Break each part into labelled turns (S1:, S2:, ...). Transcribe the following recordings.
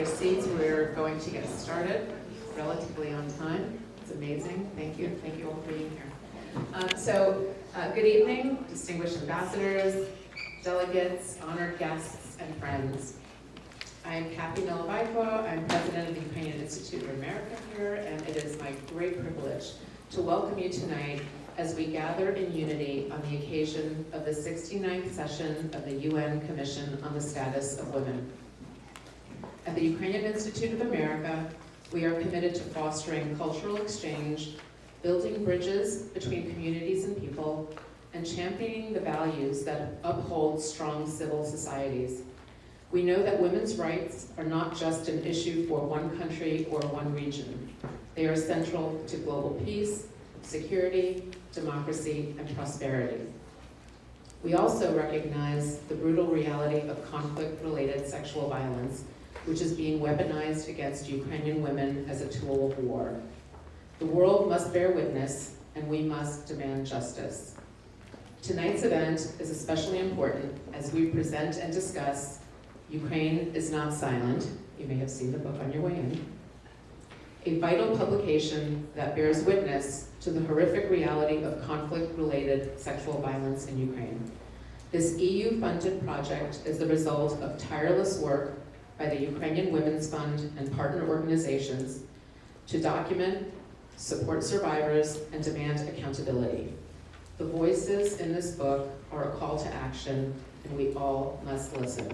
S1: seats. We're going to get started relatively on time. It's amazing. Thank you. Thank you all for being here. Good evening, distinguished ambassadors, delegates, honored guests, and friends. I'm Katya. I'm president of the Ukrainian Institute of America here, and it is my great privilege to welcome you tonight as we gather in unity on the occasion of the 69th session of the UN Commission on the Status of Women. At the Ukrainian Institute of America, we are committed to fostering cultural exchange, building bridges between communities and people, and championing the values that uphold strong civil societies. We know that women's rights are not just an issue for one country or one region. They are central to global peace, security, democracy, and prosperity. We also recognize the brutal reality of conflict-related sexual violence, which is being weaponized against Ukrainian women as a tool of war. The world must bear witness, and we must demand justice. Tonight's event is especially important as we present and discuss Ukraine is Not Silent. You may have seen the book on your way in. A vital publication that bears witness to the horrific reality of conflict-related sexual violence in Ukraine. This EU-funded project is the result of tireless work by the Ukrainian Women's Fund and partner organizations to document, support survivors, and demand accountability. The voices in this book are a call to action, and we all must listen.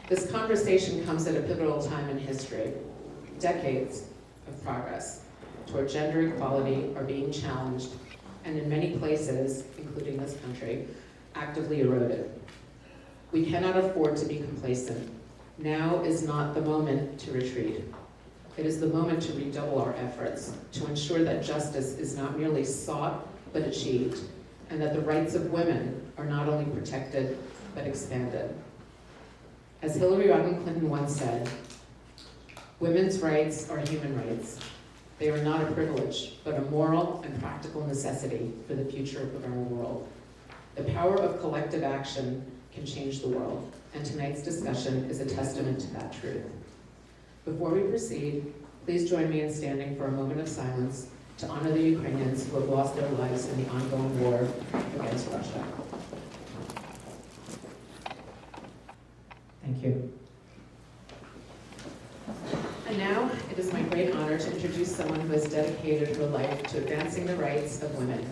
S1: This conversation comes at a pivotal time in history. Decades of progress toward gender equality are being challenged, and in many places, including this country, actively eroded. We cannot afford to be complacent. Now is not the moment to retreat. It is the moment to redouble our efforts to ensure that justice is not merely sought, but achieved, and that the rights of women are not only protected, but expanded. As Hillary Rodham Clinton once said, women's rights are human rights. They are not a privilege, but a moral and practical necessity for the future of our world. The power of collective action can change the world, and tonight's discussion is a testament to that truth. Before we proceed, please join me in standing for a moment of silence to honor the Ukrainians who have lost their lives in the ongoing war against Russia. Thank you. And now, it is my great honor to introduce someone who has dedicated her life to advancing the rights of women,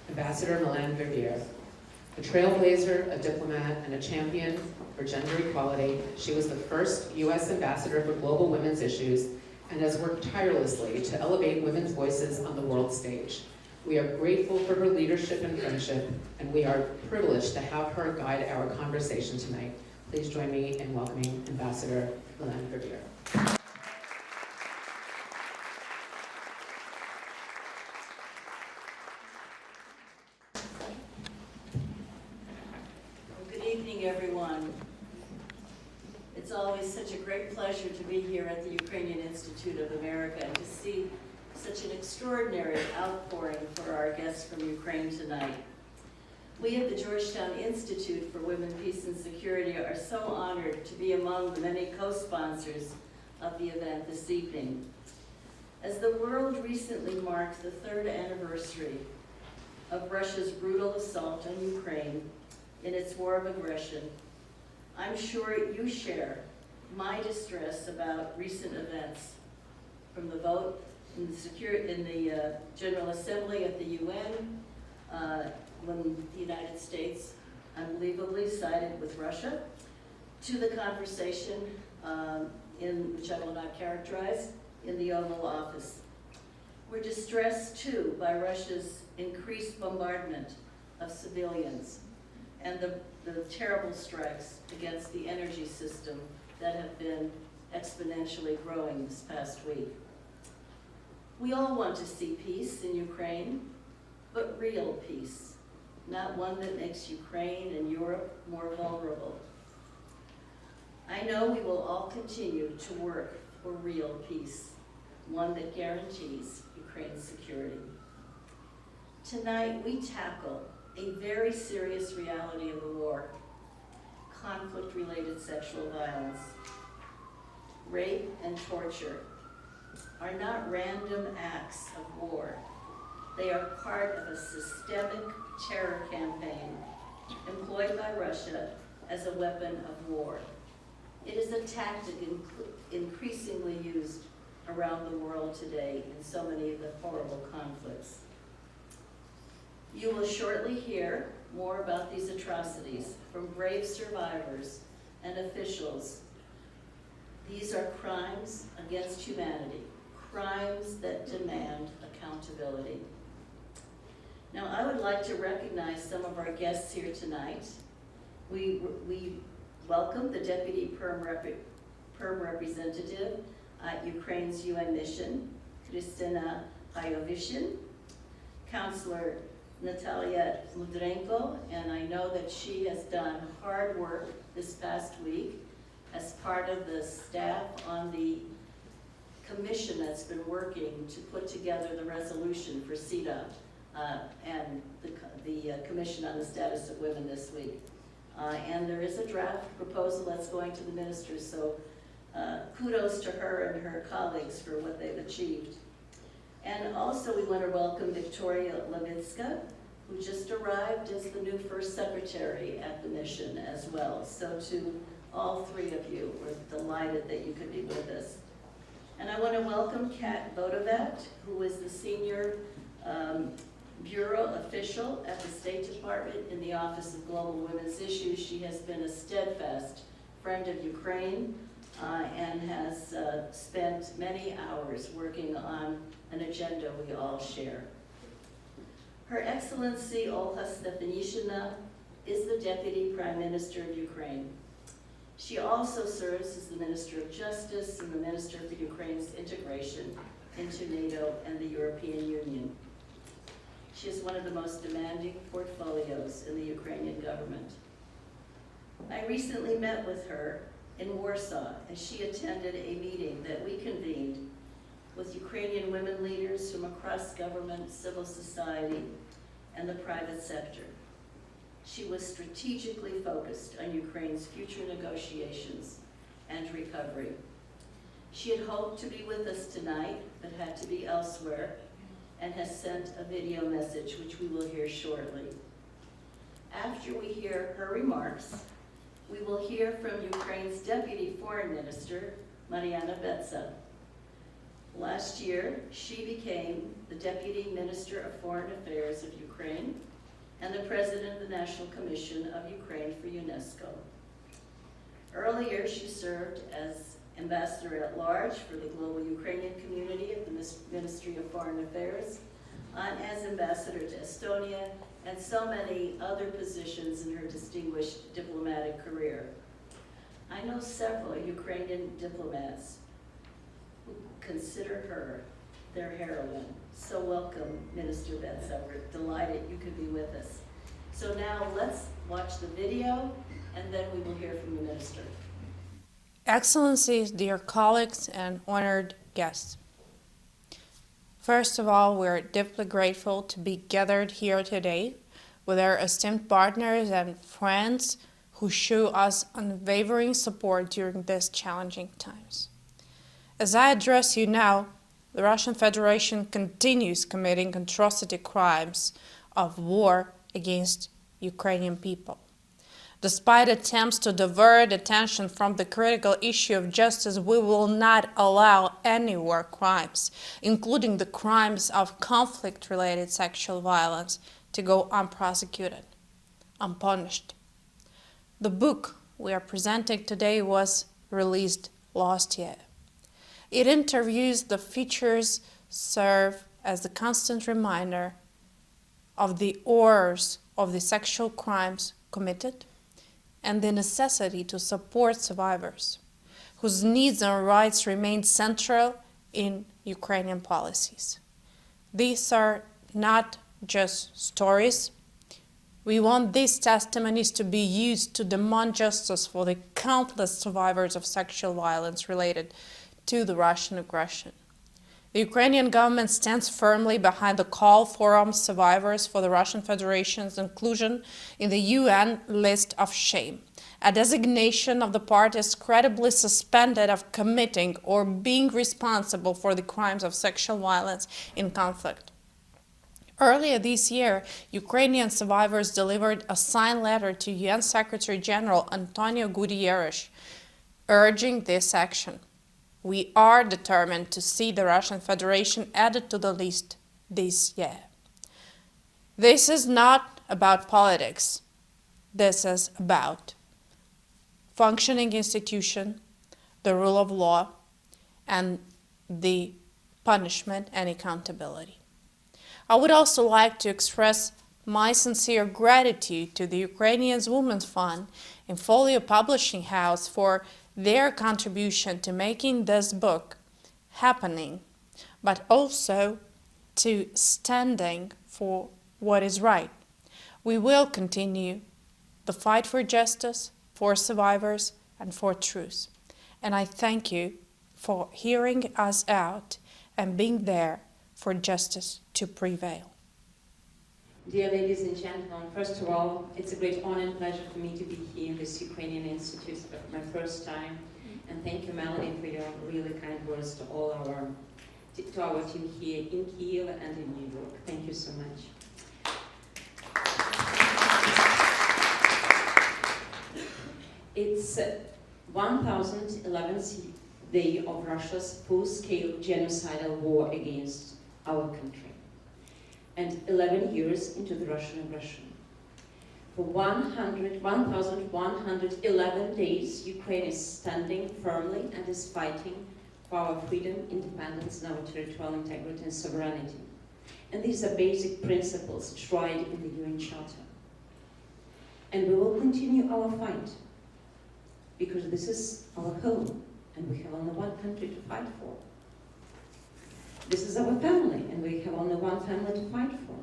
S1: Ambassador Milan Verveer. A trailblazer, a diplomat, and a champion for gender equality, she was the first U.S. ambassador for global women's issues and has worked tirelessly to elevate women's voices on the world stage. We are grateful for her leadership and friendship, and we are privileged to have her guide our conversation tonight. Please join me in welcoming Ambassador Milan Verveer.
S2: Everyone. It's always such a great pleasure to be here at the Ukrainian Institute of America and to see such an extraordinary outpouring for our guests from Ukraine tonight. We at the Georgetown Institute for Women, Peace and Security are so honored to be among the many co-sponsors of the event this evening. As the world recently marked the 3rd anniversary of Russia's brutal assault on Ukraine in its war of aggression, I'm sure you share my distress about recent events, from the vote in the General Assembly at the UN, when the United States unbelievably sided with Russia, to the conversation which I will not characterize, in the Oval Office. We're distressed too by Russia's increased bombardment of civilians and the terrible strikes against the energy system that have been exponentially growing this past week. We all want to see peace in Ukraine, but real peace, not one that makes Ukraine and Europe more vulnerable. I know we will all continue to work for real peace, one that guarantees Ukraine's security. Tonight we tackle a very serious reality of the war, conflict-related sexual violence. rape, and torture are not random acts of war. They are part of a systemic terror campaign employed by Russia as a weapon of war. It is a tactic increasingly used around the world today in so many of the horrible conflicts. You will shortly hear more about these atrocities from brave survivors and officials. These are crimes against humanity, crimes that demand accountability. Now, I would like to recognize some of our guests here tonight. We welcome the Deputy Perm Representative at Ukraine's UN Mission, Kristina Payovishin, Counselor Natalia Nesterenko, and I know that she has done hard work this past week as part of the staff on the commission that's been working to put together the resolution for CEDAW and the Commission on the Status of Women this week. And there is a draft proposal that's going to the ministers, so kudos to her and her colleagues for what they've achieved. And also we want to welcome Victoria Levitska, who just arrived as the new First Secretary at the mission as well. So to all three of you, we're delighted that you could be with us. And I want to welcome Kat Vodovat, who is the Senior Bureau Official at the State Department in the Office of Global Women's Issues. She has been a steadfast friend of Ukraine and has spent many hours working on an agenda we all share. Her Excellency Olha Stefanishina is the Deputy Prime Minister of Ukraine. She also serves as the Minister of Justice and the Minister for Ukraine's integration into NATO and the European Union. She is one of the most demanding portfolios in the Ukrainian government. I recently met with her in Warsaw as she attended a meeting that we convened with Ukrainian women leaders from across government, civil society, and the private sector. She was strategically focused on Ukraine's future negotiations and recovery. She had hoped to be with us tonight, but had to be elsewhere, and has sent a video message, which we will hear shortly. After we hear her remarks, we will hear from Ukraine's Deputy Foreign Minister, Mariana Betsa. Last year, she became the Deputy Minister of Foreign Affairs of Ukraine and the President of the National Commission of Ukraine for UNESCO. Earlier, she served as Ambassador at Large for the Global Ukrainian Community at the Ministry of Foreign Affairs, and as Ambassador to Estonia, and so many other positions in her distinguished diplomatic career. I know several Ukrainian diplomats who consider her their heroine. So welcome, Minister Betsa. We're delighted you could be with us. So now let's watch the video, and then we will hear from the Minister.
S3: Excellencies, dear colleagues, and honored guests. First of all, we're deeply grateful to be gathered here today with our esteemed partners and friends who show us unwavering support during these challenging times. As I address you now, the Russian Federation continues committing atrocity crimes of war against Ukrainian people. Despite attempts to divert attention from the critical issue of justice, we will not allow any war crimes, including the crimes of conflict-related sexual violence, to go unprosecuted, unpunished. The book we are presenting today was released last year. It interviews the features serve as the constant reminder of the horrors of the sexual crimes committed and the necessity to support survivors, whose needs and rights remain central in Ukrainian policies. These are not just stories. We want these testimonies to be used to demand justice for the countless survivors of sexual violence related to the Russian aggression. The Ukrainian government stands firmly behind the call for armed survivors for the Russian Federation's inclusion in the UN list of shame a designation of the parties credibly suspended of committing or being responsible for the crimes of sexual violence in conflict. Earlier this year, Ukrainian survivors delivered a signed letter to UN Secretary General Antonio Guterres urging this action. We are determined to see the Russian Federation added to the list this year. This is not about politics. This is about functioning institution, the rule of law, and the punishment and accountability. I would also like to express my sincere gratitude to the Ukrainian Women's Fund and Folio Publishing House for their contribution to making this book happening, but also to standing for what is right. We will continue the fight for justice, for survivors, and for truth. And I thank you for hearing us out and being there for justice to prevail.
S4: Dear ladies and gentlemen, first of all, it's a great honor and pleasure for me to be here in this Ukrainian Institute for my first time. And thank you, Melanie, for your really kind words to our team here in Kyiv and in New York. Thank you so much. It's 1011th day of Russia's full-scale genocidal war against our country, and 11 years into the Russian aggression. For 1,111 days, Ukraine is standing firmly and is fighting for our freedom, independence, and our territorial integrity and sovereignty. And these are basic principles enshrined in the UN Charter. And we will continue our fight, because this is our home, and we have only one country to fight for. This is our family, and we have only one family to fight for.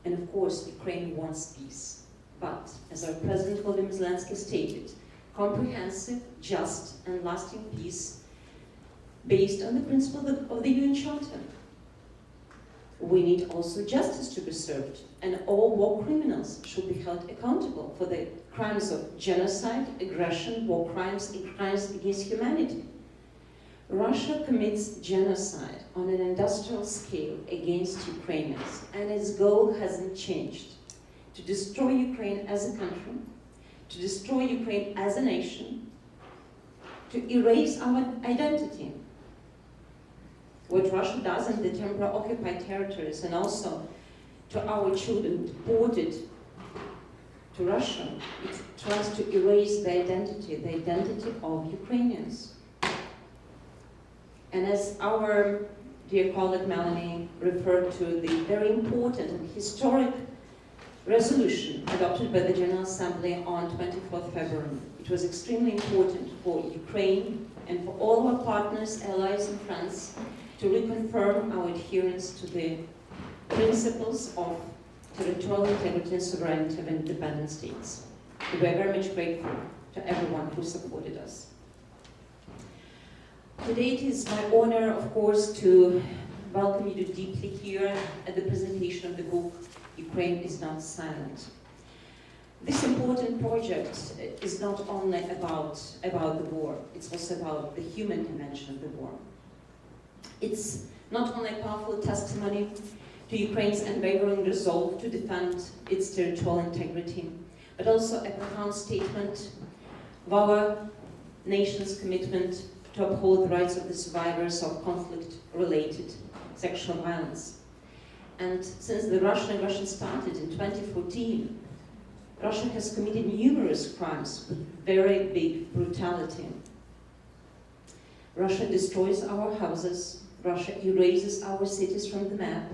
S4: And of course, Ukraine wants peace. But, as our President Volodymyr Zelensky stated, comprehensive, just, and lasting peace based on the principle of the UN Charter. We need also justice to be served, and all war criminals should be held accountable for the crimes of genocide, aggression, war crimes, and crimes against humanity. Russia commits genocide on an industrial scale against Ukrainians, and its goal hasn't changed: to destroy Ukraine as a country, to destroy Ukraine as a nation, to erase our identity. What Russia does in the temporarily occupied territories, and also to our children deported to Russia, it tries to erase the identity of Ukrainians. And as our dear colleague Melanie referred to, the very important and historic resolution adopted by the General Assembly on 24th February. It was extremely important for Ukraine and for all our partners, allies, and friends to reconfirm our adherence to the principles of territorial integrity and sovereignty of independent states. We are very much grateful to everyone who supported us. Today it is my honor, of course, to welcome you deeply here at the presentation of the book, Ukraine is Not Silent. This important project is not only about the war, it's also about the human dimension of the war. It's not only a powerful testimony to Ukraine's unwavering resolve to defend its territorial integrity, but also a profound statement of our nation's commitment to uphold the rights of the survivors of conflict-related sexual violence. And since the Russian aggression started in 2014, Russia has committed numerous crimes with very big brutality. Russia destroys our houses, Russia erases our cities from the map,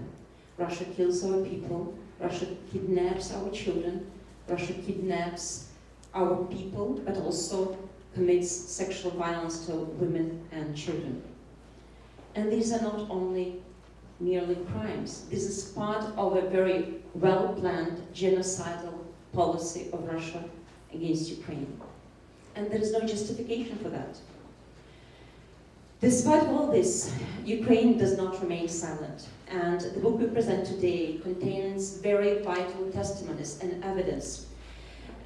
S4: Russia kills our people, Russia kidnaps our children, Russia kidnaps our people, but also commits sexual violence to women and children. And these are not only merely crimes. This is part of a very well-planned genocidal policy of Russia against Ukraine. And there is no justification for that. Despite all this, Ukraine does not remain silent. And the book we present today contains very vital testimonies and evidence.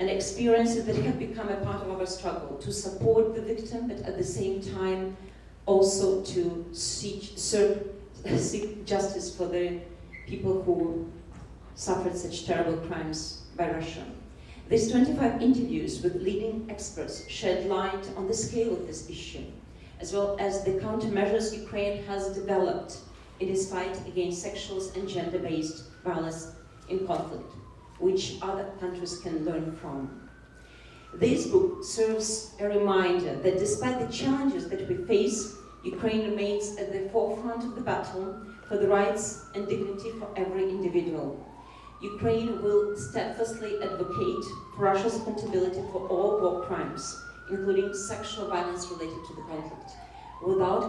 S4: and experiences that have become a part of our struggle to support the victim, but at the same time also to seek justice for the people who suffered such terrible crimes by Russia. These 25 interviews with leading experts shed light on the scale of this issue, as well as the countermeasures Ukraine has developed in its fight against sexual and gender-based violence in conflict, which other countries can learn from. This book serves a reminder that despite the challenges that we face, Ukraine remains at the forefront of the battle for the rights and dignity for every individual. Ukraine will steadfastly advocate for Russia's accountability for all war crimes, including sexual violence related to the conflict. Without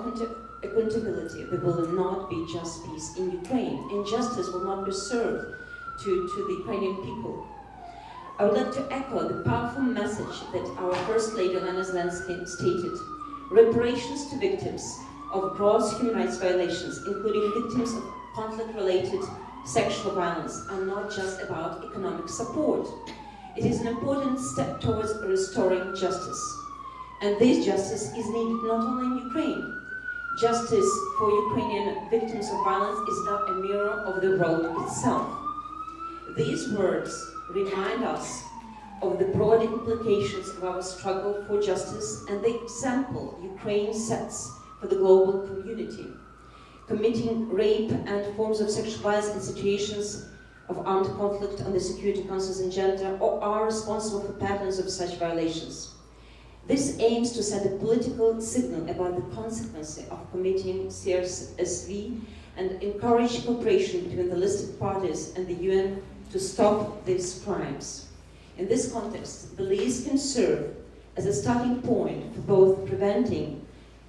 S4: accountability, there will not be just peace in Ukraine, and justice will not be served to the Ukrainian people. I would like to echo the powerful message that our First Lady Halyna stated. Reparations to victims of gross human rights violations, including victims of conflict-related sexual violence, are not just about economic support. It is an important step towards restoring justice. And this justice is needed not only in Ukraine. Justice for Ukrainian victims of violence is not a mirror of the world itself. These words remind us of the broad implications of our struggle for justice and the example Ukraine sets for the global community. Committing rape and forms of sexual violence in situations of armed conflict on the Security Council's agenda or are responsible for patterns of such violations. This aims to send a political signal about the consequences of committing CSW and encourage cooperation between the listed parties and the UN to stop these crimes. In this context, the list can serve as a starting point for both preventing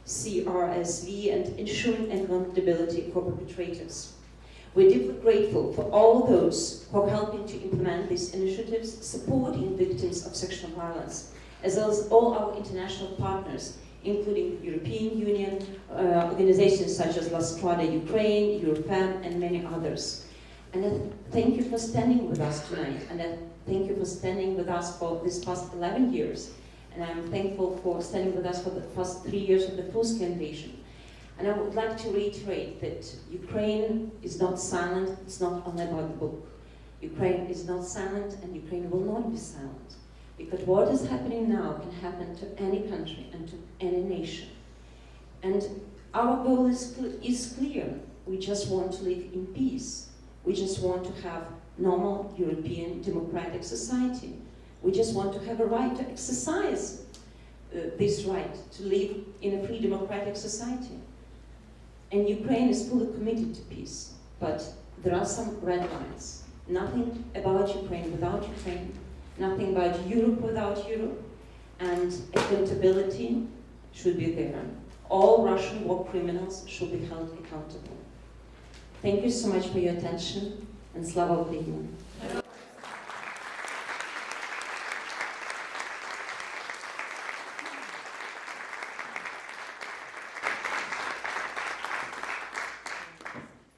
S4: CSW and ensuring accountability for perpetrators. We're deeply grateful for all those who are helping to implement these initiatives, supporting victims of sexual violence, as well as all our international partners, including the European Union, organizations such as La Strada Ukraine, Eurofem, and many others. And I thank you for standing with us tonight, and I thank you for standing with us for this past 11 years. And I'm thankful for standing with us for the past 3 years of the full-scale invasion. And I would like to reiterate that Ukraine is not silent, it's not only about the book. Ukraine is not silent, and Ukraine will not be silent. Because what is happening now can happen to any country and to any nation. And our goal is clear. We just want to live in peace. We just want to have normal European democratic society. We just want to have a right to exercise this right to live in a free democratic society. And Ukraine is fully committed to peace, but there are some red lines. Nothing about Ukraine without Ukraine, nothing about Europe without Europe, and accountability should be there. All Russian war criminals should be held accountable. Thank you so much for your attention, and Slava Ukraini.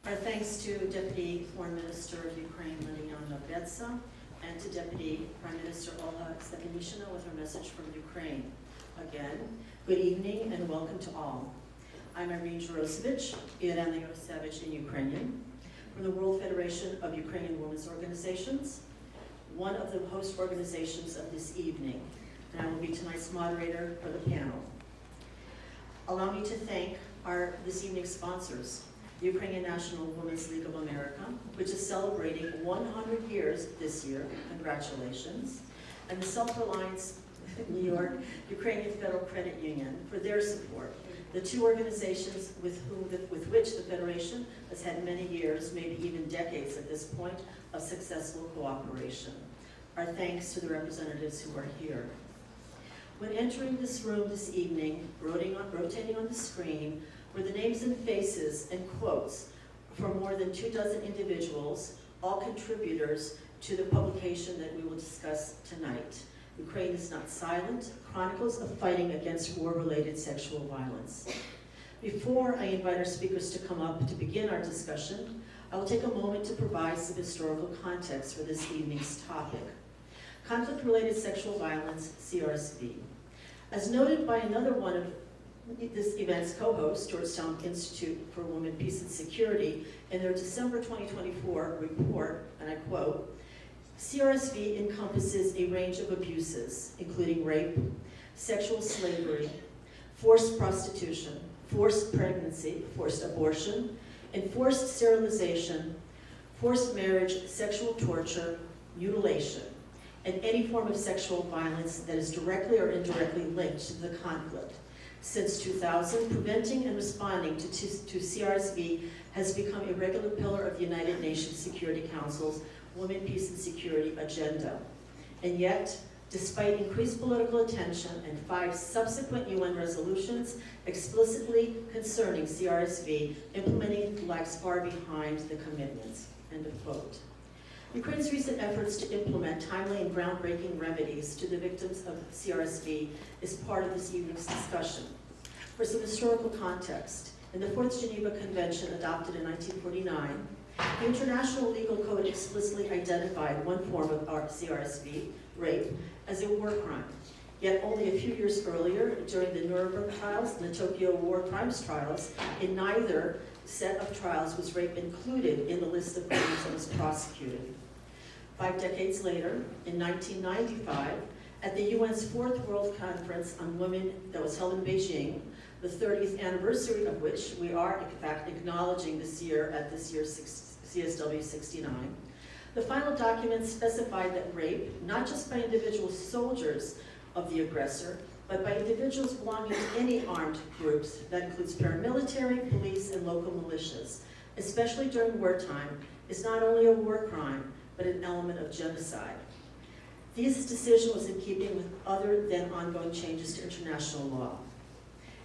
S2: Our thanks to Deputy Foreign Minister of Ukraine, Halyna, and to Deputy Prime Minister Olha Stefanishina with her message from Ukraine. Again, good evening and welcome to all. I'm Irene Jarosevich, Irena Jarosevich in Ukrainian, from the World Federation of Ukrainian Women's Organizations, one of the host organizations of this evening, and I will be tonight's moderator for the panel. Allow me to thank this evening's sponsors, the Ukrainian National Women's League of America, which is celebrating 100 years this year, congratulations, and the Self-Reliance New York Ukrainian Federal Credit Union for their support. The two organizations with which the Federation has had many years, maybe even decades at this point, of successful cooperation. Our thanks to the representatives who are here. When entering this room this evening, rotating on the screen, were the names and faces and quotes from more than 24 individuals, all contributors to the publication that we will discuss tonight. Ukraine is Not Silent, Chronicles of Fighting Against War-Related Sexual Violence. Before I invite our speakers to come up to begin our discussion, I will take a moment to provide some historical context for this evening's topic.
S5: Conflict-Related Sexual Violence, CRSV. As noted by another one of this event's co-hosts, Georgetown Institute for Women, Peace and Security, in their December 2024 report, and I quote, CRSV encompasses a range of abuses, including rape, sexual slavery, forced prostitution, forced pregnancy, forced abortion, enforced sterilization, forced marriage, sexual torture, mutilation, and any form of sexual violence that is directly or indirectly linked to the conflict. Since 2000, preventing and responding to CRSV has become a regular pillar of the United Nations Security Council's Women, Peace and Security agenda. And yet, despite increased political attention and 5 subsequent UN resolutions explicitly concerning CRSV, implementing lags far behind the commitments, end of quote. Ukraine's recent efforts to implement timely and groundbreaking remedies to the victims of CRSV is part of this evening's discussion. For some historical context, in the 4th Geneva Convention adopted in 1949, the International Legal Code explicitly identified one form of CRSV, rape, as a war crime. Yet only a few years earlier, during the Nuremberg trials and the Tokyo War Crimes trials, in neither set of trials was rape included in the list of crimes that was prosecuted. 5 decades later, in 1995, at the UN's 4th World Conference on Women that was held in Beijing, the 30th anniversary of which we are, in fact, acknowledging this year at this year's CSW69, the final document specified that rape, not just by individual soldiers of the aggressor, but by individuals belonging to any armed groups, that includes paramilitary, police, and local militias, especially during wartime, is not only a war crime, but an element of genocide. This decision was in keeping with other than ongoing changes to international law.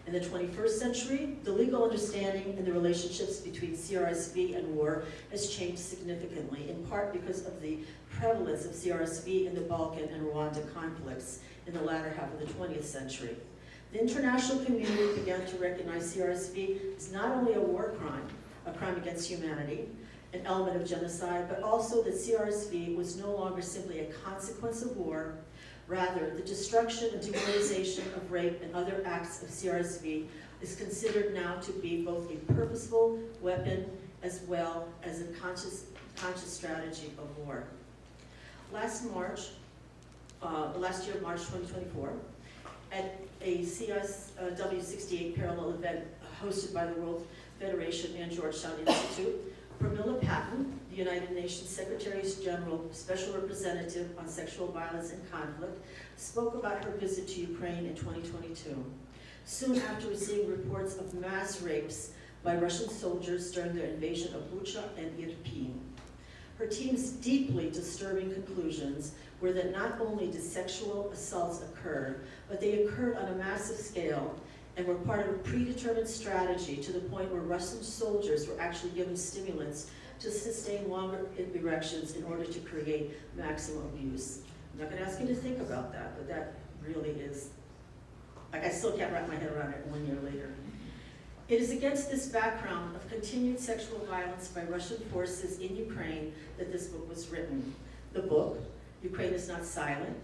S5: In the 21st century, the legal understanding and the relationships between CRSV and war has changed significantly, in part because of the prevalence of CRSV in the Balkan and Rwanda conflicts in the latter half of the 20th century. The international community began to recognize CRSV as not only a war crime, a crime against humanity, an element of genocide, but also that CRSV was no longer simply a consequence of war. Rather, the destruction and dehumanization of rape and other acts of CRSV is considered now to be both a purposeful weapon as well as a conscious strategy of war. Last year, March 2024, at a CSW68 parallel event hosted by the World Federation and Georgetown Institute, Pramila Patten, the United Nations Secretary General Special Representative on Sexual Violence and Conflict, spoke about her visit to Ukraine in 2022, soon after receiving reports of mass rapes by Russian soldiers during their invasion of Bucha and Irpin. Her team's deeply disturbing conclusions were that not only did sexual assaults occur, but they occurred on a massive scale and were part of a predetermined strategy to the point where Russian soldiers were actually given stimulants to sustain longer erections in order to create maximum abuse. I'm not going to ask you to think about that, but that really is, like, I still can't wrap my head around it 1 year later. It is against this background of continued sexual violence by Russian forces in Ukraine that this book was written. The book, Ukraine is Not Silent,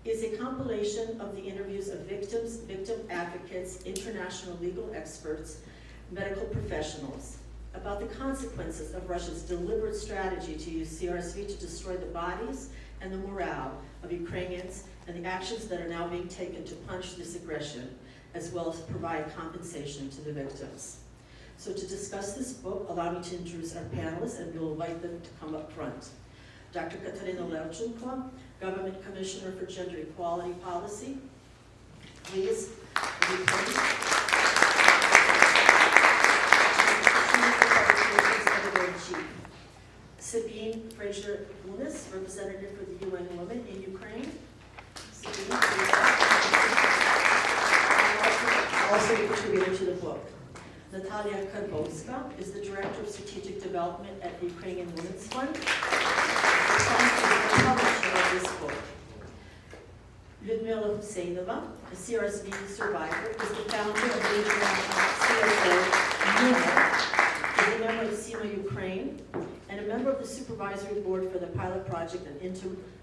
S5: is a compilation of the interviews of victims, victim advocates, international legal experts, medical professionals, about the consequences of Russia's deliberate strategy to use CRSV to destroy the bodies and the morale of Ukrainians, and the actions that are now being taken to punish this aggression, as well as provide compensation to the victims. So to discuss this book, allow me to introduce our panelists, and we'll invite them to come up front. Dr. Katarina Levchenko, Government Commissioner for Gender Equality Policy. Please, Editor-in-Chief. Sabine Fraser-Lunas, Representative for the UN Women in Ukraine. Sabine, also a contributor to the book. Natalia Karbolska is the Director of Strategic Development at the Ukrainian Women's Fund. The publisher of this book. Lyudmila Husseinova, a CRSV survivor, is the founder of the International CSW69, is a member of SEMA Ukraine, and a member of the supervisory board for the pilot project on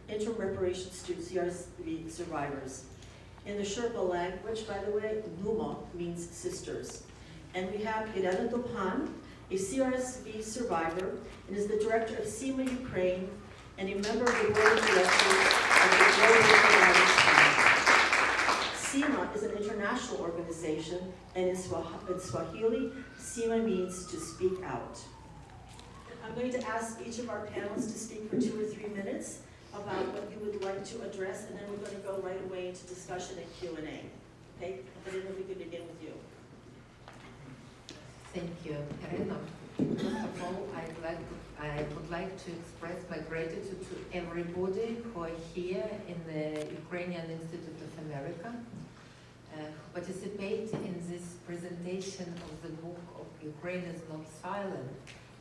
S5: interim reparations to CSW survivors. In the Sherpa language, by the way, Numa means sisters. And we have Irena Dopan, a CSW survivor, and is the director of SEMA Ukraine and a member of the board of directors of the Global Providers Fund. SEMA is an international organization, and in Swahili, SEMA means to speak out. I'm going to ask each of our panelists to speak for 2 or 3 minutes about what you would like to address, and then we're going to go right away into discussion and Q&A. Okay, Halyna, we could begin with you.
S6: Thank you, Irena. First of all, I would like to express my gratitude to everybody who are here in the Ukrainian Institute of America, who participate in this presentation of the book of Ukraine is Not Silent.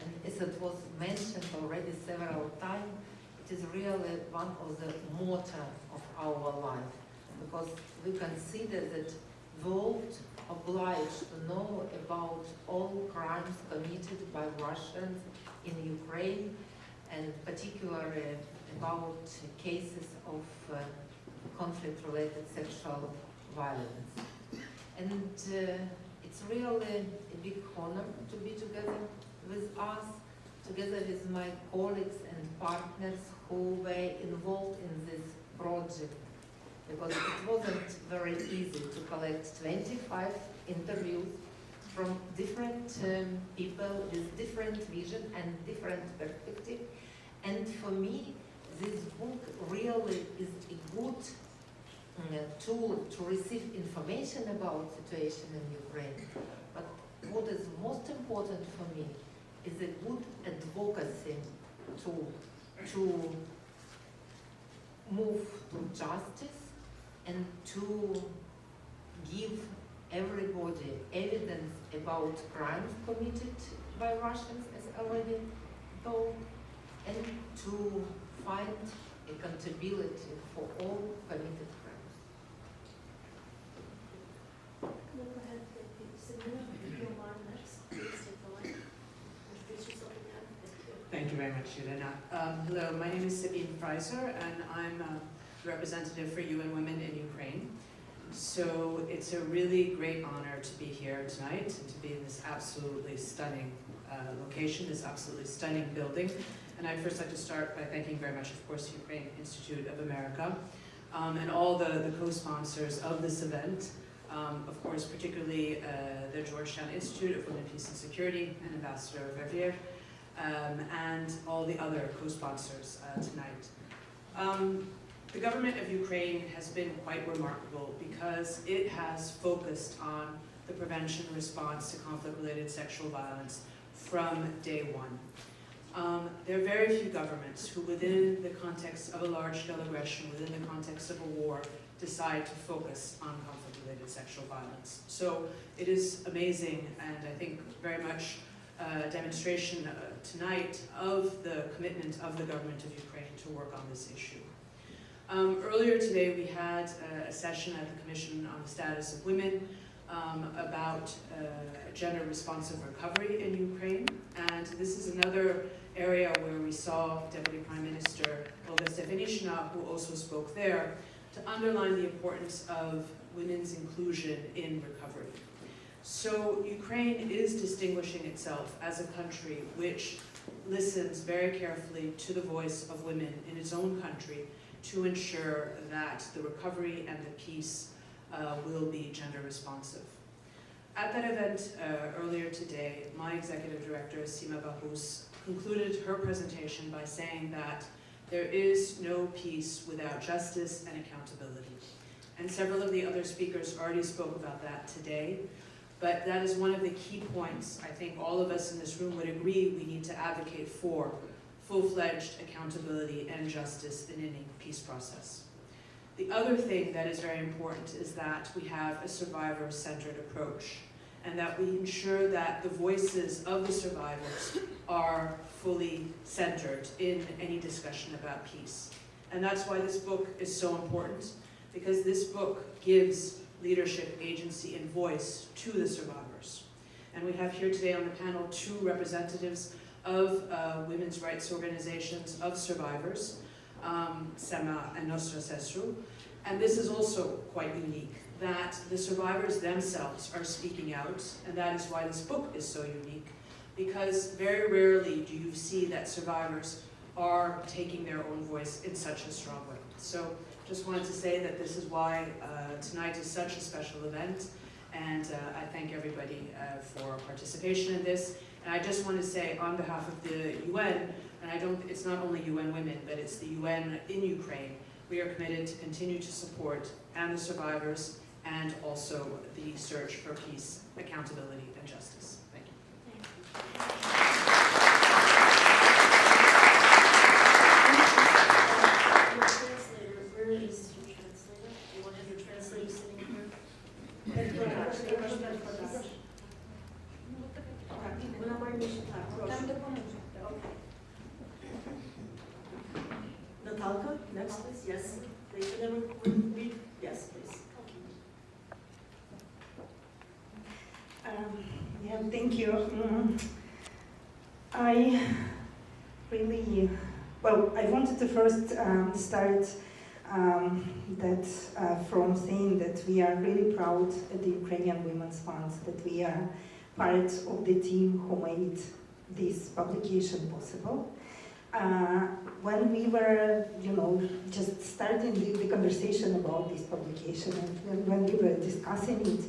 S6: And as it was mentioned already several times, it is really one of the motto of our life, because we consider that the world obliged to know about all crimes committed by Russians in Ukraine, and particularly about cases of conflict-related sexual violence. And it's really a big honor to be together with us, together with my colleagues and partners who were involved in this project, because it wasn't very easy to collect 25 interviews from different people with different vision and different perspective. And for me, this book really is a good tool to receive information about the situation in Ukraine. But what is most important for me is a good advocacy tool to move to justice and to give everybody evidence about crimes committed by Russians, as already told, and to find accountability for all committed crimes.
S5: Go ahead, Silvia, if you're on next, please take the line. Introduce yourself again.
S7: Thank you very much, Halyna. Hello, my name is Silvia, and I'm the representative for UN Women in Ukraine. So it's a really great honor to be here tonight and to be in this absolutely stunning location, this absolutely stunning building. And I'd first like to start by thanking very much, of course, the Ukraine Institute of America and all the co-sponsors of this event. Of course, particularly the Georgetown Institute of Women, Peace and Security and Ambassador Vervier, and all the other co-sponsors tonight. The government of Ukraine has been quite remarkable because it has focused on the prevention and response to conflict-related sexual violence from day one. There are very few governments who, within the context of a large-scale aggression, within the context of a war, decide to focus on conflict-related sexual violence. So it is amazing, and I think very much a demonstration tonight of the commitment of the government of Ukraine to work on this issue. Earlier today we had a session at the Commission on the Status of Women about gender-responsive recovery in Ukraine, and this is another area where we saw Deputy Prime Minister Olga Stefanishina, who also spoke there, to underline the importance of women's inclusion in recovery. So Ukraine is distinguishing itself as a country which listens very carefully to the voice of women in its own country to ensure that the recovery and the peace will be gender responsive. At that event earlier today, my executive director, Sima Bahus, concluded her presentation by saying that there is no peace without justice and accountability. And several of the other speakers already spoke about that today, but that is one of the key points I think all of us in this room would agree we need to advocate for: full-fledged accountability and justice in any peace process. The other thing that is very important is that we have a survivor-centered approach, and that we ensure that the voices of the survivors are fully centered in any discussion about peace. And that's why this book is so important, because this book gives leadership, agency, and voice to the survivors. And we have here today on the panel 2 representatives of women's rights organizations, of survivors. Sema and Nostra Sestru. And this is also quite unique, that the survivors themselves are speaking out, and that is why this book is so unique, because very rarely do you see that survivors are taking their own voice in such a strong way. So just wanted to say that this is why tonight is such a special event, and I thank everybody for participation in this. And I just want to say on behalf of the UN, and it's not only UN Women, but it's the UN in Ukraine, we are committed to continue to support and the survivors and also the search for peace, accountability, and justice. Thank you.
S5: Where is your translator? Do you want to have your translator sitting here? Natalka, next please, yes. They should never read, yes, please.
S8: Yeah, thank you. I really, well, I wanted to first start from saying that we are really proud at the Ukrainian Women's Fund that we are part of the team who made this publication possible. When we were, just starting the conversation about this publication, and when we were discussing it,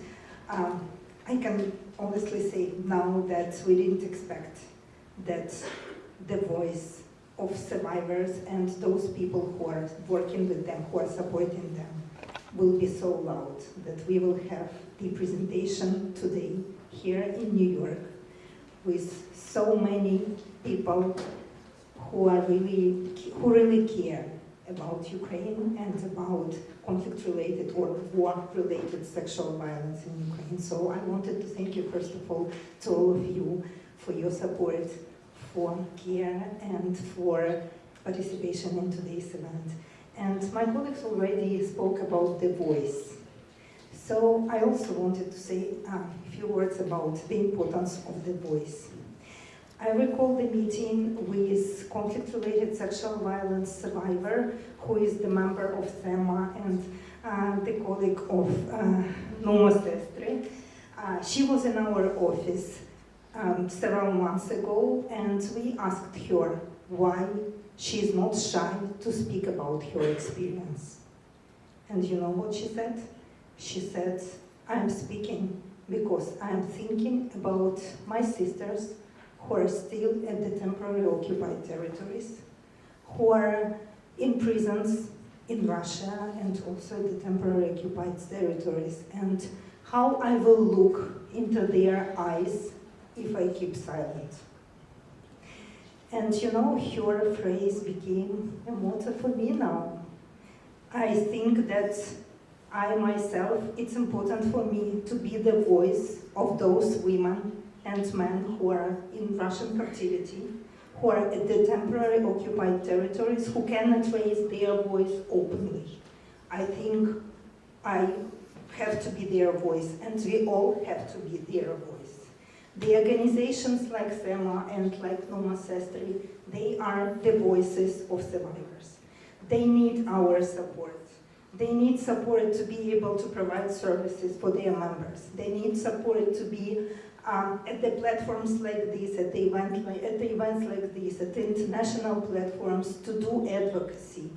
S8: I can honestly say now that we didn't expect that the voice of survivors and those people who are working with them, who are supporting them, will be so loud that we will have the presentation today here in New York with so many people who really care about Ukraine and about conflict-related or war-related sexual violence in Ukraine. So I wanted to thank you, first of all, to all of you for your support, for care, and for participation in today's event. And my colleagues already spoke about the voice. So I also wanted to say a few words about the importance of the voice. I recall the meeting with conflict-related sexual violence survivor who is the member of SEMA and the colleague of Noma Sestre. She was in our office several months ago, and we asked her why she is not shy to speak about her experience. And you know what she said? She said, I'm speaking because I'm thinking about my sisters who are still at the temporarily occupied territories, who are in prisons in Russia and also the temporarily occupied territories, and how I will look into their eyes if I keep silent. And her phrase became a motto for me now. I think that I myself, it's important for me to be the voice of those women and men who are in Russian captivity, who are at the temporarily occupied territories, who cannot raise their voice openly. I think I have to be their voice, and we all have to be their voice. The organizations like SEMA and like Noma Sestri, they are the voices of survivors. They need our support. They need support to be able to provide services for their members. They need support to be at the platforms like this, at the events like this, at the international platforms, to do advocacy,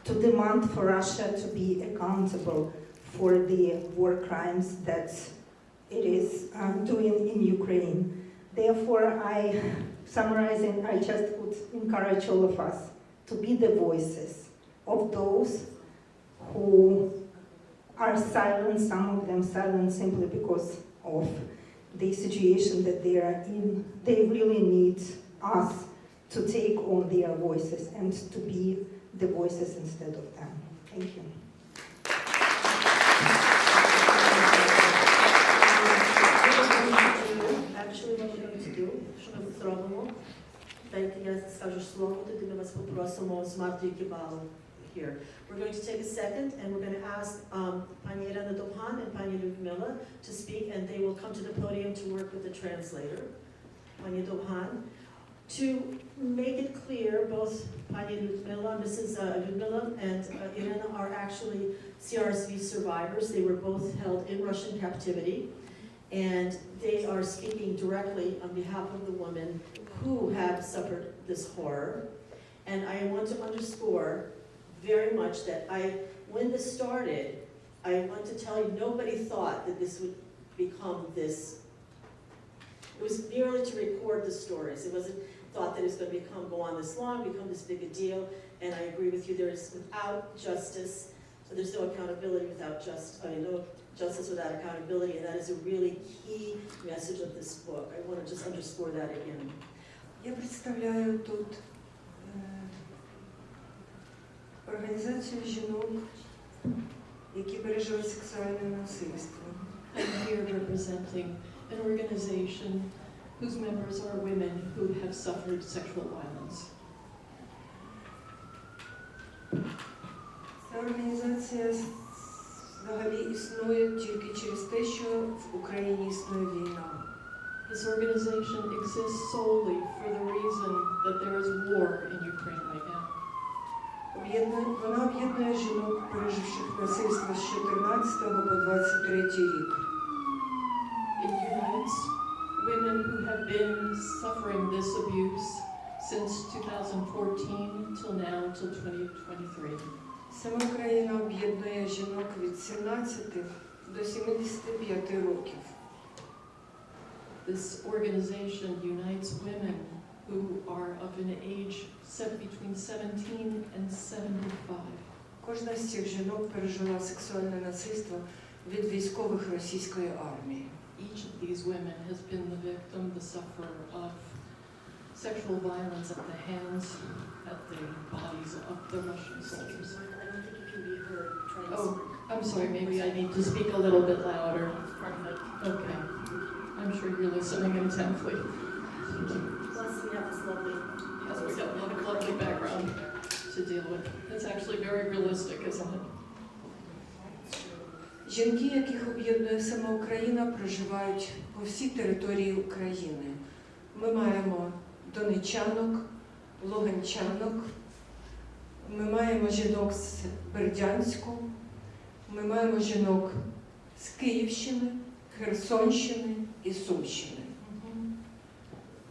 S8: to demand for Russia to be accountable for the war crimes that it is doing in Ukraine. Therefore, summarizing, I just would encourage all of us to be the voices of those who are silent, some of them silent simply because of the situation that they are in. They really need us to take on their voices and to be the voices instead of them. Thank you.
S5: Actually, what we're going to do, що ми зробимо, дайте я скажу слово, тоді ми вас попросимо з Madi here. We're going to take a second and we're going to ask Pani Irena Dobhan and Pani Lyudmila to speak, and they will come to the podium to work with the translator. Pani Dobhan, To make it clear, both Pani Ludmila, Mrs. Ludmila and Irina are actually CRSV survivors. They were both held in Russian captivity, and they are speaking directly on behalf of the women who have suffered this horror. And I want to underscore very much that when this started, I want to tell you, nobody thought that this would become this. It was merely to record the stories. It wasn't thought that it was going to go on this long, become this big a deal. And I agree with you, without justice, so there's no accountability without no justice without accountability, and that is a really key message of this book. I want to just underscore that again.
S9: Я представляю тут організацію жінок, які пережили сексуальне насильство.
S5: I'm here representing an organization whose members are women who have suffered sexual violence.
S9: Ця організація взагалі існує тільки через те, що в Україні існує війна.
S5: This organization exists solely for the reason that there is war in Ukraine right now.
S9: Вона об'єднує жінок, переживших насильство з 14 по 23 рік.
S5: It unites women who have been suffering this abuse since 2014 till now, till 2023.
S9: Сама країна об'єднує жінок від 17 до 75 років.
S5: This organization unites women who are of an age between 17 and 75.
S9: Кожна з цих жінок пережила сексуальне насильство від військових російської армії.
S5: Each of these women has been the victim, the sufferer of sexual violence at the hands, at the bodies of the Russian soldiers.
S2: I don't think you can be heard.
S5: Oh, I'm sorry, maybe I need to speak a little bit louder. Okay. I'm sure you're listening intently.
S2: Plus, we have this lovely.
S5: Yes, we got a lovely background to deal with. It's actually very realistic, isn't it?
S9: Жінки, яких об'єднує сама Україна, проживають по всій території України. Ми маємо донеччанок, луганчанок, ми маємо жінок з Бердянську, ми маємо жінок з Київщини, Херсонщини і Сумщини.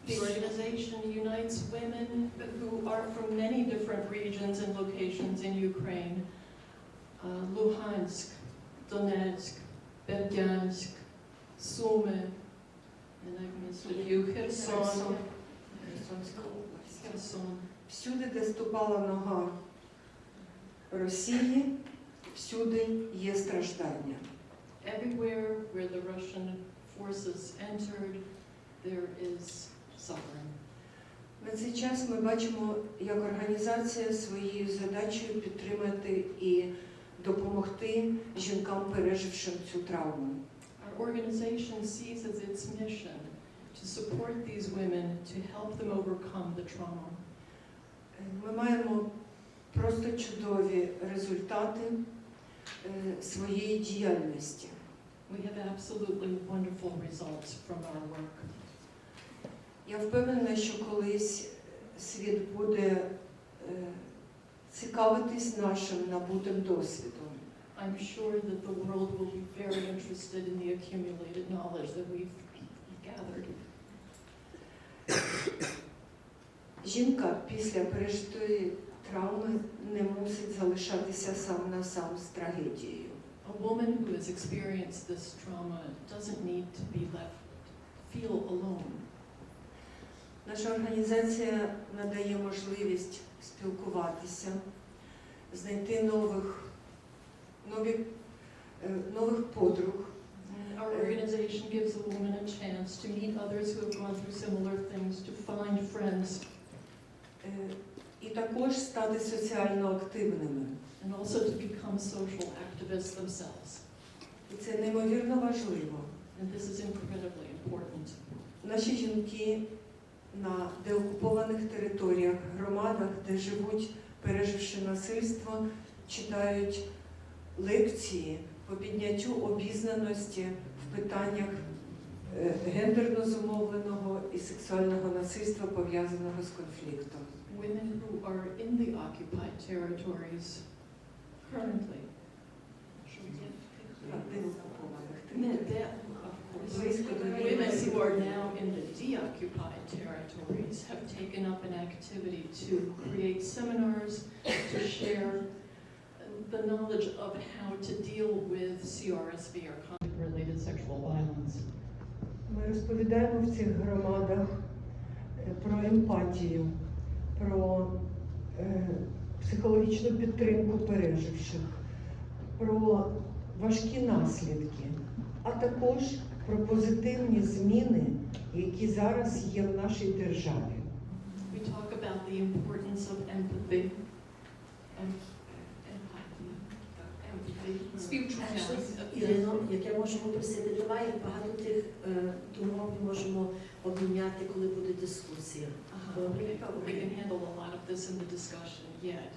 S5: The organization unites women who are from many different regions and locations in Ukraine. Luhansk, Donetsk, Berdyansk, Sumy, and I've missed a few, Kherson.
S9: Всюди, де ступала нога Росії, всюди є страждання.
S5: Everywhere where the Russian forces entered, there is suffering.
S9: На цей час ми бачимо, як організація своєю задачею підтримати і допомогти жінкам, пережившим цю травму.
S5: Our organization sees as its mission to support these women, to help them overcome the trauma.
S9: Ми маємо просто чудові результати своєї діяльності.
S5: We have absolutely wonderful results from our work.
S9: Я впевнена, що колись світ буде цікавитись нашим набутим досвідом.
S5: I'm sure that the world will be very interested in the accumulated knowledge that we've gathered.
S9: Жінка після пережитої травми не мусить залишатися сам на сам з трагедією.
S5: A woman who has experienced this trauma doesn't need to be feel alone.
S9: Наша організація надає можливість спілкуватися, знайти нових подруг.
S5: Our organization gives a woman a chance to meet others who have gone through similar things, to find friends.
S9: І також стати соціально активними.
S5: And also to become social activists themselves.
S9: І це неймовірно важливо.
S5: And this is incredibly important.
S9: Наші жінки на деокупованих територіях, громадах, де живуть, переживши насильство, читають лекції по підняттю обізнаності в питаннях гендерно зумовленого і сексуального насильства, пов'язаного з конфліктом.
S10: Women who are in the occupied territories currently. Women who are now in the deoccupied territories have taken up an activity to create seminars to share the knowledge of how to deal with CRSV or conflict-related sexual violence.
S11: Ми розповідаємо в цих громадах про емпатію, про психологічну підтримку переживших, про важкі наслідки, а також про позитивні зміни, які зараз є в нашій державі.
S10: We talk about the importance of empathy.
S5: Ірино, як я можу попросити, давай багато тих думок ми можемо обміняти, коли буде дискусія.
S10: We can handle a lot of this in the discussion yet.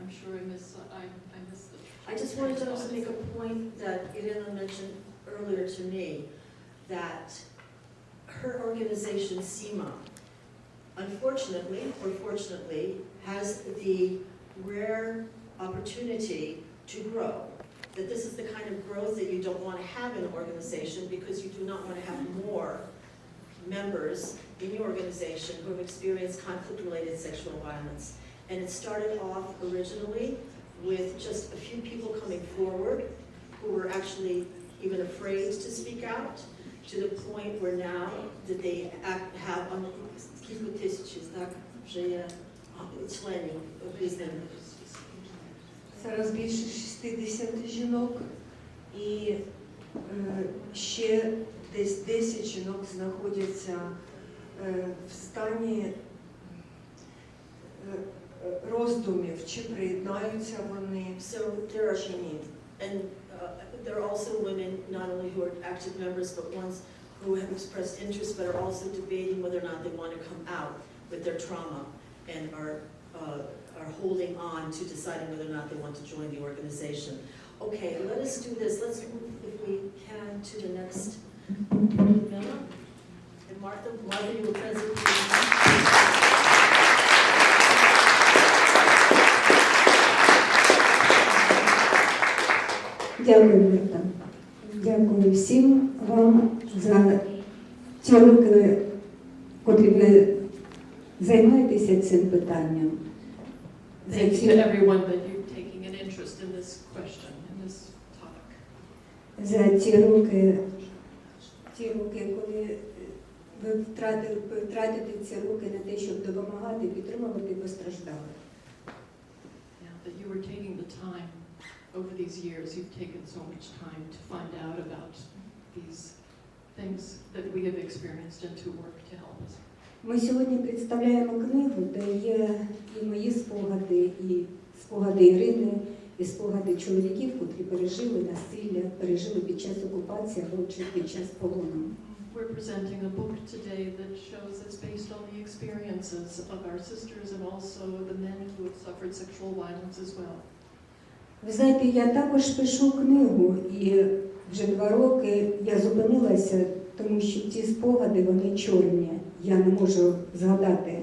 S10: I'm sure I missed the...
S5: I just wanted to also make a point that Irina mentioned earlier to me, that her organization, SEMA, unfortunately or fortunately, has the rare opportunity to grow. That this is the kind of growth that you don't want to have in an organization because you do not want to have more members in your organization who have experienced conflict-related sexual violence. And it started off originally with just a few people coming forward who were actually even afraid to speak out, to the point where now that they have кілька тисяч, так, вже є членів різними.
S9: Зараз більше 60 жінок і ще десь 10 жінок знаходяться в стані роздумів, чи приєднаються вони.
S5: So there are and there are also women not only who are active members but ones who have expressed interest but are also debating whether or not they want to come out with their trauma and are holding on to deciding whether or not they want to join the organization. Okay, let us do this. Let's move, if we can, to the next memo. And Martha, you were present.
S12: Дякую, Марта. Дякую всім вам за ті роки, котрі ви займаєтеся цим питанням.
S10: Thanks to everyone that you're taking an interest in this question, in this topic.
S12: За ті роки, коли ви втратите ці роки на те, щоб допомагати, підтримувати постраждалих.
S10: That you were taking the time over these years, you've taken so much time to find out about these things that we have experienced and to work to help us.
S12: Ми сьогодні представляємо книгу, де є і мої спогади, і спогади Ірини, і спогади чоловіків, котрі пережили насилля, пережили під час окупації або під час полону.
S10: We're presenting a book today that shows it's based on the experiences of our sisters and also the men who have suffered sexual violence as well.
S12: Ви знаєте, я також пишу книгу, і вже 2 роки я зупинилася, тому що ті спогади, вони чорні. Я не можу згадати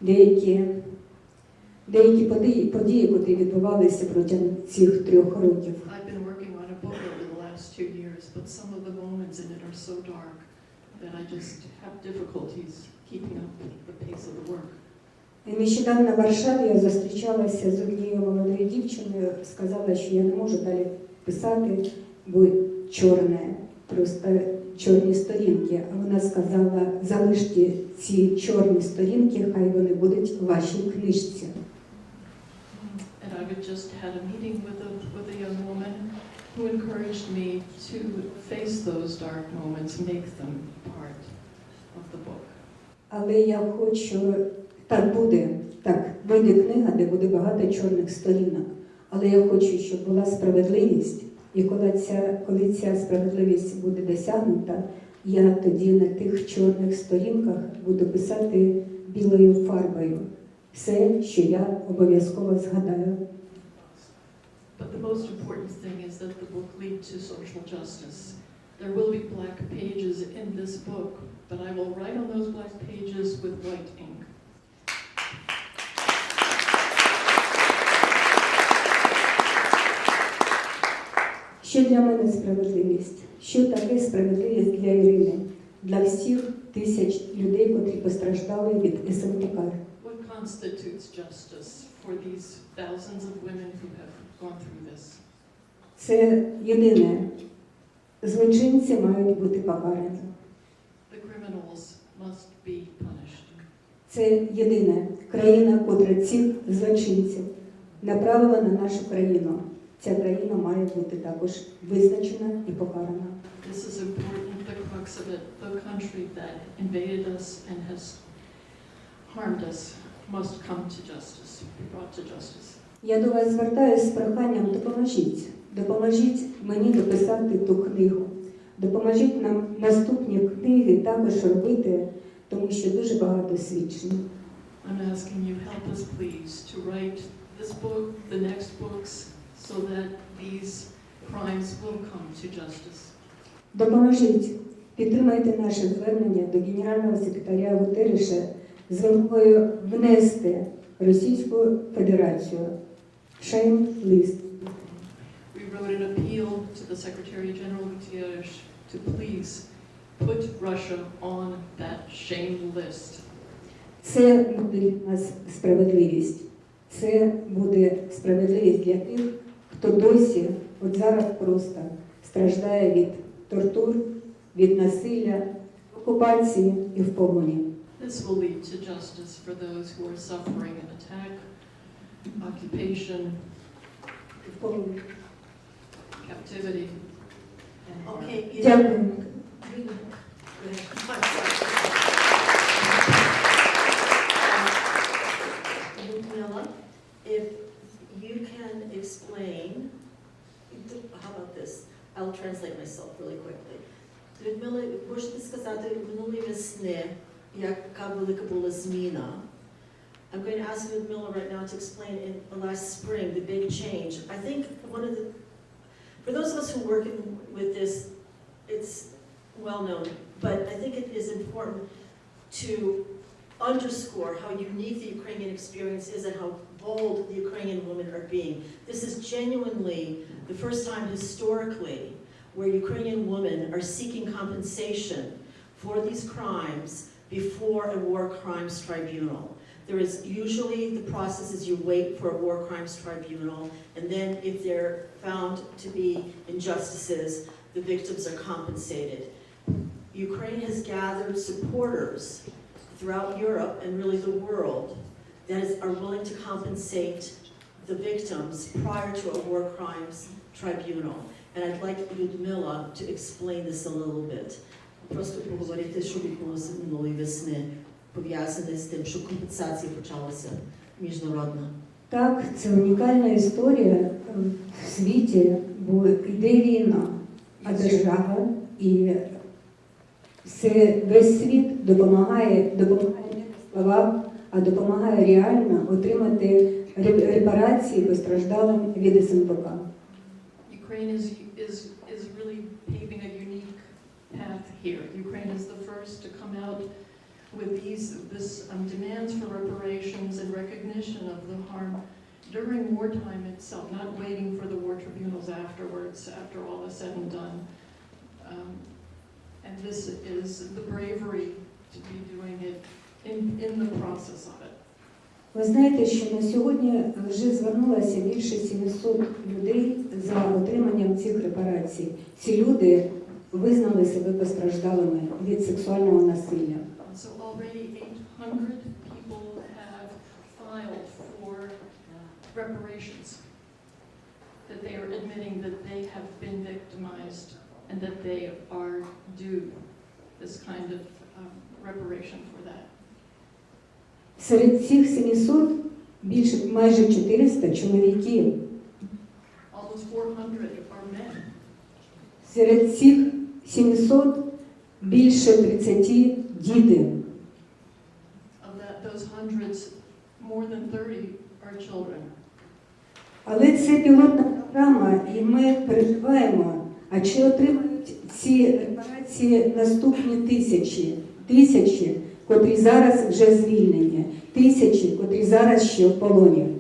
S12: деякі події, які відбувалися протягом цих 3 років.
S10: I've been working on a book over the last 2 years, but some of the moments in it are so dark that I just have difficulties keeping up with the pace of the work.
S12: Нещодавно в Варшаві я зустрічалася з однією молодою дівчиною, сказала, що я не можу далі писати, бо чорне, просто чорні сторінки. А вона сказала, залиште ці чорні сторінки, хай вони будуть в вашій книжці.
S10: And I just had a meeting with a young woman who encouraged me to face those dark moments, make them part of the book.
S12: Але я хочу, так буде, так, вийде книга, де буде багато чорних сторінок. Але я хочу, щоб була справедливість, і коли ця справедливість буде досягнута, я тоді на тих чорних сторінках буду писати білою фарбою все, що я обов'язково згадаю.
S10: But But the most important thing is that the book lead to social justice. There will be black pages in this book, but I will write on those black pages with white ink.
S12: Що для мене справедливість? Що таке справедливість для Ірини? Для всіх тисяч людей, котрі постраждали від СМТК?
S10: What constitutes justice for these thousands of women who have gone through this?
S12: Це єдине. Злочинці мають бути покарані.
S10: The criminals must be punished.
S12: Це єдине. Країна, котра цих злочинців направила на нашу країну. Ця країна має бути також визначена і покарана.
S10: This is important, the crux of it. The country that invaded us and has harmed us must come to justice, be brought to justice.
S12: Я до вас звертаюся з проханням, допоможіть. Допоможіть мені дописати ту книгу. Допоможіть нам наступні книги також робити, тому що дуже багато свідчень.
S10: I'm asking you, help us please to write this book, the next books, so that these crimes will come to justice.
S12: Допоможіть, підтримайте наше звернення до Генерального секретаря Гутерреша з вимогою внести Російську Федерацію в shame-list.
S10: We wrote an appeal to the Secretary General Guterres to please put Russia on that shame list.
S12: Це буде для нас справедливість. Це буде справедливість для тих, хто досі, от зараз просто страждає від тортур, від насилля, окупації і в полоні.
S10: This will lead to justice for those who are suffering an attack, occupation,
S12: В полоні.
S10: captivity.
S5: Okay.
S12: Дякую.
S5: Ludmila, if you can explain, how about this? I'll translate myself really quickly. Людмила, можете сказати, минулої весни, яка велика була зміна? I'm going to ask Ludmila right now to explain in last spring the big change. I think one of the, for those of us who work with this, it's well known, but I think it is important to underscore how unique the Ukrainian experience is and how bold the Ukrainian women are being. This is genuinely the first time historically where Ukrainian women are seeking compensation for these crimes before a war crimes tribunal. There is usually, the process is you wait for a war crimes tribunal, and then if they're found to be injustices, the victims are compensated. Ukraine has gathered supporters throughout Europe and really the world that are willing to compensate the victims prior to a war crimes tribunal. And I'd like Ludmila to explain this a little bit. Просто поговорити, що відбулося минулої весни, пов'язане з тим, що компенсація почалася міжнародна.
S12: Так, це унікальна історія в світі, бо йде війна, а держава і весь світ допомагає не в словах, а допомагає реально отримати репарації постраждалим від СМТК.
S10: Ukraine is really paving a unique path here. Ukraine is the first to come out with demands for reparations and recognition of the harm during wartime itself, not waiting for the war tribunals afterwards, after all is said and done. And this is the bravery to be doing it in the process of it.
S12: Ви знаєте, що на сьогодні вже звернулося більше 700 людей за отриманням цих репарацій. Ці люди визнали себе постраждалими від сексуального насилля.
S10: So already 800 people have filed for reparations, that they are admitting that they have been victimized and that they are due this kind of reparation for that.
S12: Серед цих 700 майже 400 чоловіків.
S10: Almost 400 are men.
S12: Серед цих 700 більше 30 діти.
S10: Of those hundreds, more than 30 are children.
S12: Але це пілотна програма, і ми переживаємо, а чи отримають ці репарації наступні тисячі, котрі зараз вже звільнені, тисячі, котрі зараз ще в полоні.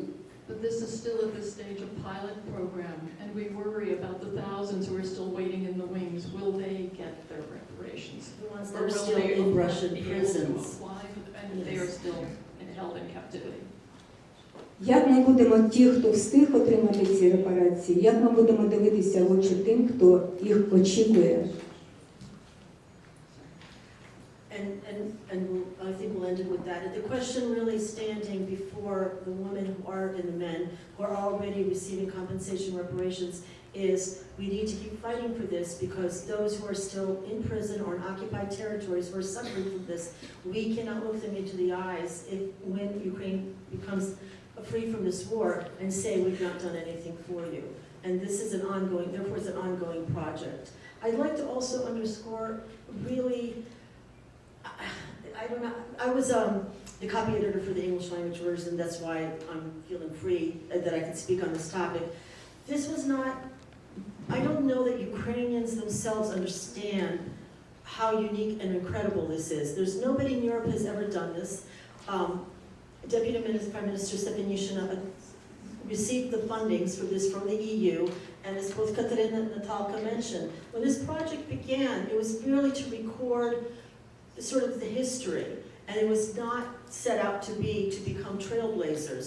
S10: But this is still at the stage of pilot program, and we worry about the thousands who are still waiting in the wings. Will they get their reparations?
S5: The ones that
S10: Or
S5: are
S10: will
S5: still
S10: they
S5: in Russian
S10: be able to
S5: prisons.
S10: apply for and they are still held in captivity?
S12: Як ми будемо ті, хто встиг отримати ці репарації, як ми будемо дивитися в очі тим, хто їх очікує?
S5: And I think we'll end it with that. The question really standing before the women who are and the men who are already receiving compensation reparations is we need to keep fighting for this, because those who are still in prison or in occupied territories who are suffering from this, we cannot look them into the eyes when Ukraine becomes free from this war and say we've not done anything for you. And this is an ongoing, therefore it's an ongoing project. I'd like to also underscore really, I don't know, I was the copy editor for the English language version, that's why I'm feeling free that I can speak on this topic. This was not, I don't know that Ukrainians themselves understand how unique and incredible this is. There's nobody in Europe has ever done this. Deputy Prime Minister Stepanishina received the fundings for this from the EU, and as both Katarina and Natalka mentioned, when this project began, it was merely to record sort of the history, and it was not set out to become trailblazers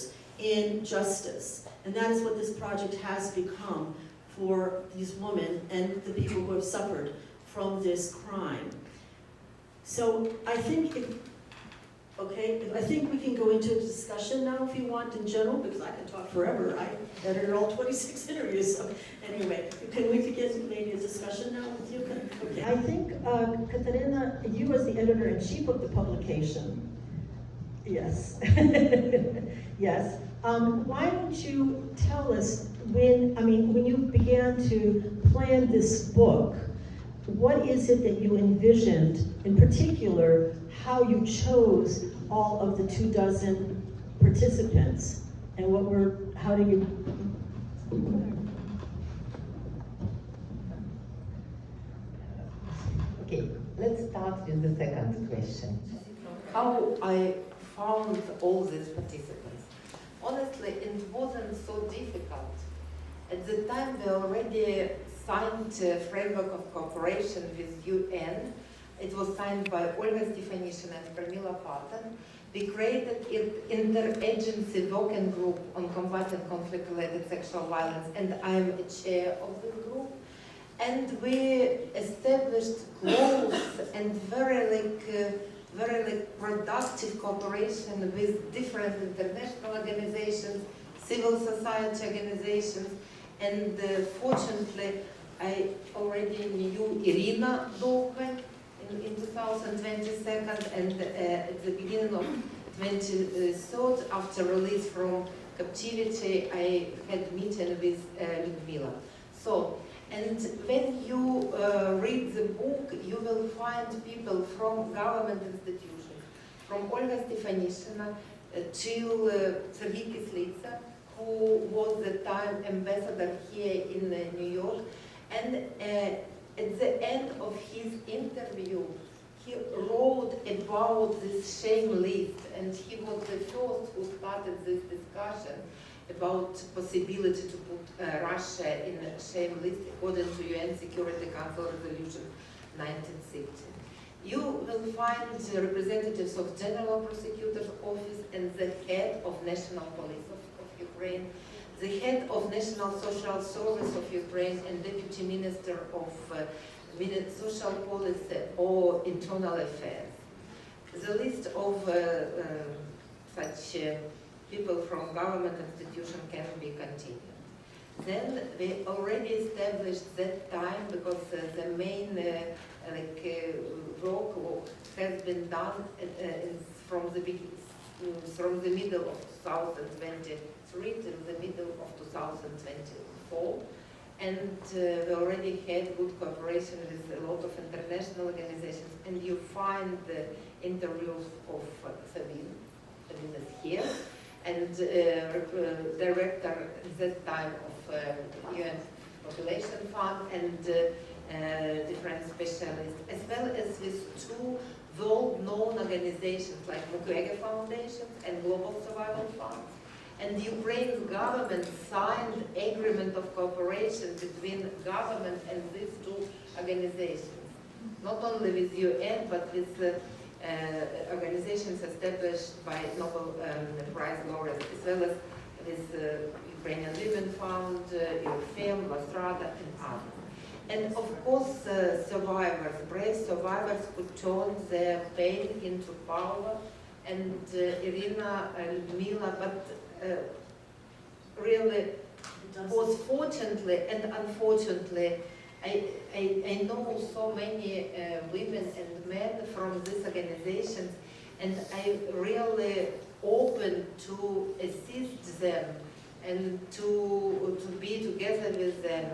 S5: in justice. And that is what this project has become for these women and the people who have suffered from this crime. So I think I think we can go into a discussion now if you want in general, because I can talk forever. I edited all 26 interviews. So anyway, can we begin maybe a discussion now with you? Okay. I think, Katarina, you as the editor-in-chief of the publication, yes, yes. Why don't you tell us when you began to plan this book, what is it that you envisioned, in particular, how you chose all of the 24 participants, and how do you?
S6: Okay, let's start with the second question. How I found all these participants. Honestly, it wasn't so difficult. At the time, we already signed a framework of cooperation with UN. It was signed by Olga Stefanishyna and Pramila Patan. We created an interagency working group on combating conflict-related sexual violence, and I'm a chair of this group. And we established close and very productive cooperation with different international organizations, civil society organizations, and fortunately, I already knew Irina Dolke in 2022, and at the beginning of 23rd, after release from captivity, I had meeting with Lyudmila. So, and when you read the book, you will find people from government institutions, from Olga Stefanishyna till Sergei Kislitsa, who was the time ambassador here in New York, and at the end of his interview, he wrote about this shame list, and he was the first who started this discussion about possibility to put Russia in a shame list according to UN Security Council Resolution 1960. You will find the representatives of General Prosecutor's Office and the head of National Police of Ukraine, the head of National Social Service of Ukraine, and Deputy Minister of Social Policy or Internal Affairs. The list of such people from government institution can be continued. Then we already established that time, because the main work has been done from the middle of 2023 till the middle of 2024. And we already had good cooperation with a lot of international organizations, and you find the interviews of Sabine is here, and director at that time of UN Population Fund and different specialists, as well as with two world-known organizations like Mukwege Foundation and Global Survival Fund. And the Ukrainian government signed agreement of cooperation between government and these two organizations. Not only with UN, but with organizations established by Nobel Prize laureates, as well as with Ukrainian Women Fund, UFM, Lasrada, and others. And of course, survivors, brave survivors who turned their pain into power, and Irina, Ludmila, but really both fortunately and unfortunately, I know so many women and men from these organizations, and I really open to assist them and to be together with them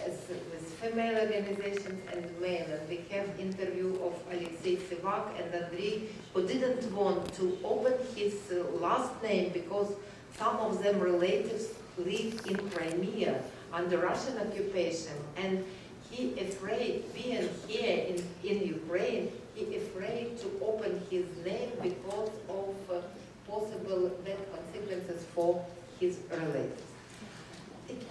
S6: with female organizations and male. And we have interview of Alexei Sivak and Andrei, who didn't want to open his last name because some of them relatives live in Crimea under Russian occupation, and he afraid, being here in Ukraine, he afraid to open his name because of possible bad consequences for his relatives.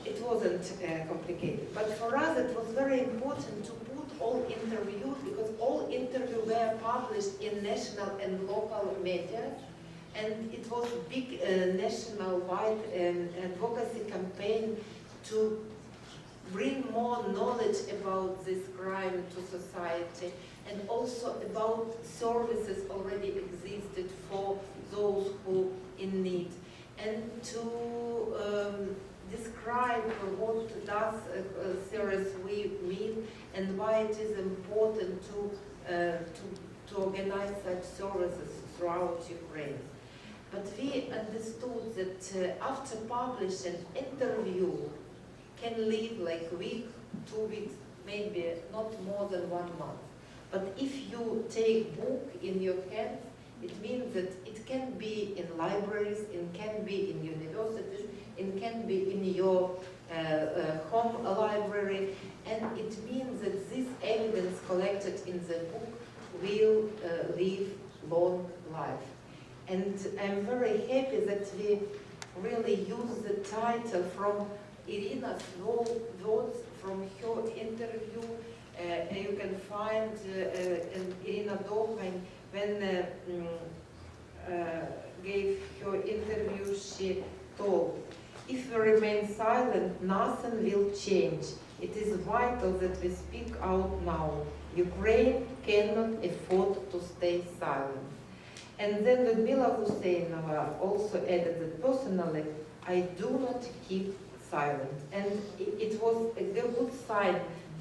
S6: It wasn't complicated, but for us it was very important to put all interviews, because all interviews were published in national and local media, and it was a big national-wide advocacy campaign to bring more knowledge about this crime to society, and also about services already existed for those who in need, and to describe what does CSW mean and why it is important to organize such services throughout Ukraine. But we understood that after publishing interview can live like a week, 2 weeks, maybe not more than 1 month. But if you take book in your hands, it means that it can be in libraries, it can be in universities, it can be in your home library, and it means that this evidence collected in the book will live long life. And I'm very happy that we really use the title from Irina's words from her interview. You can find in Irina Dolheim, when gave her interview, she told, "If we remain silent, nothing will change. It is vital that we speak out now. Ukraine cannot afford to stay silent." And then Ludmila Husseinova also added that personally, I do not keep silent. And it was a good sign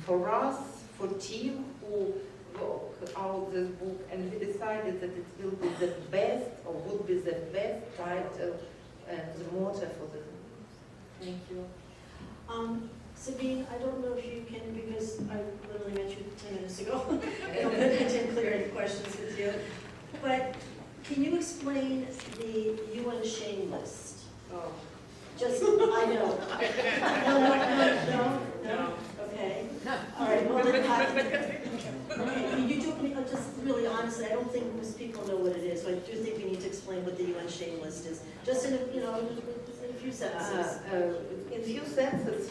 S6: for us, for team who wrote out this book, and we decided that it will be the best, or would be the best title and the motto for the book.
S5: Thank you. Sabine, I don't know if you can, because I literally met you 10 minutes ago. I didn't clear any questions with you. But can you explain the UN shame list?
S6: Oh.
S5: Just, I know. No? Okay. All right, well, okay, can you do me, just really honestly, I don't think most people know what it is, so I do think we need to explain what the UN shame list is. Just in a few sentences.
S6: In few sentences,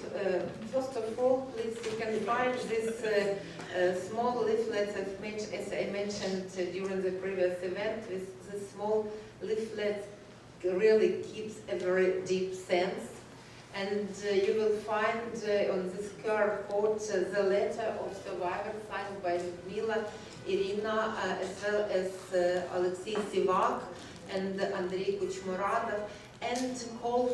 S6: first of all, please, you can find this small leaflet, as I mentioned during the previous event, with the small leaflet really keeps a very deep sense. And you will find on this QR code the letter of survivor signed by Ludmila, Irina, as well as Alexei Sivak and Andrei Kuchmuradov, and call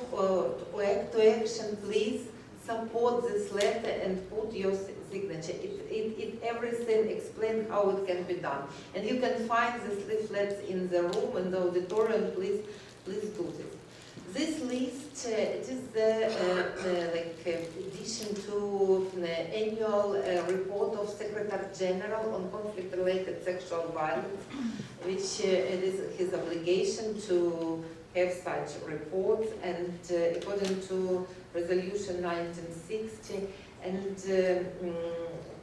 S6: to action. Please support this letter and put your signature. It everything explains how it can be done. And you can find these leaflets in the room, in the auditorium. Please do this. This list, it is the addition to the annual report of Secretary General on conflict-related sexual violence, which it is his obligation to have such reports, and according to Resolution 1960, and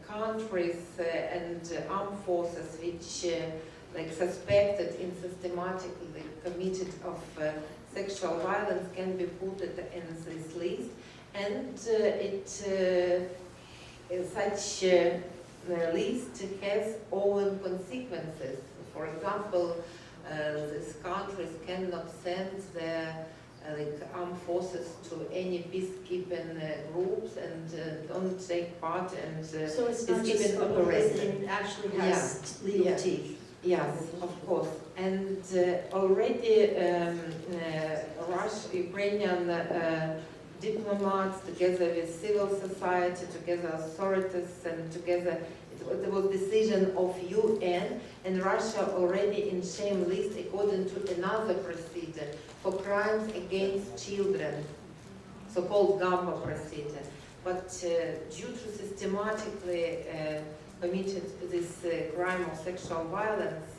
S6: countries and armed forces which like suspected in systematically committed of sexual violence can be put in this list, and such list has own consequences. For example, these countries cannot send their armed forces to any peacekeeping groups and don't take part in
S5: So it's not just
S6: peacekeeping operations.
S5: it actually has legal teeth.
S6: Yes, of course. And already Ukrainian diplomats, together with civil society, together authorities, and together there was decision of UN, and Russia already in shame list according to another procedure for crimes against children, so-called Gamma procedure. But due to systematically committed this crime of sexual violence,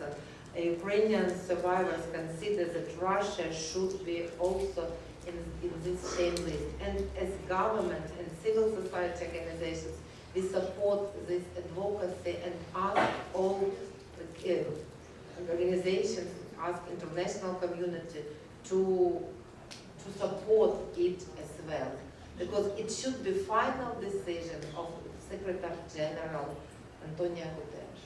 S6: Ukrainian survivors consider that Russia should be also in this shame list. And as government and civil society organizations, we support this advocacy and ask all organizations, ask international community to support it as well. Because it should be final decision of Secretary General Antonio Guterres.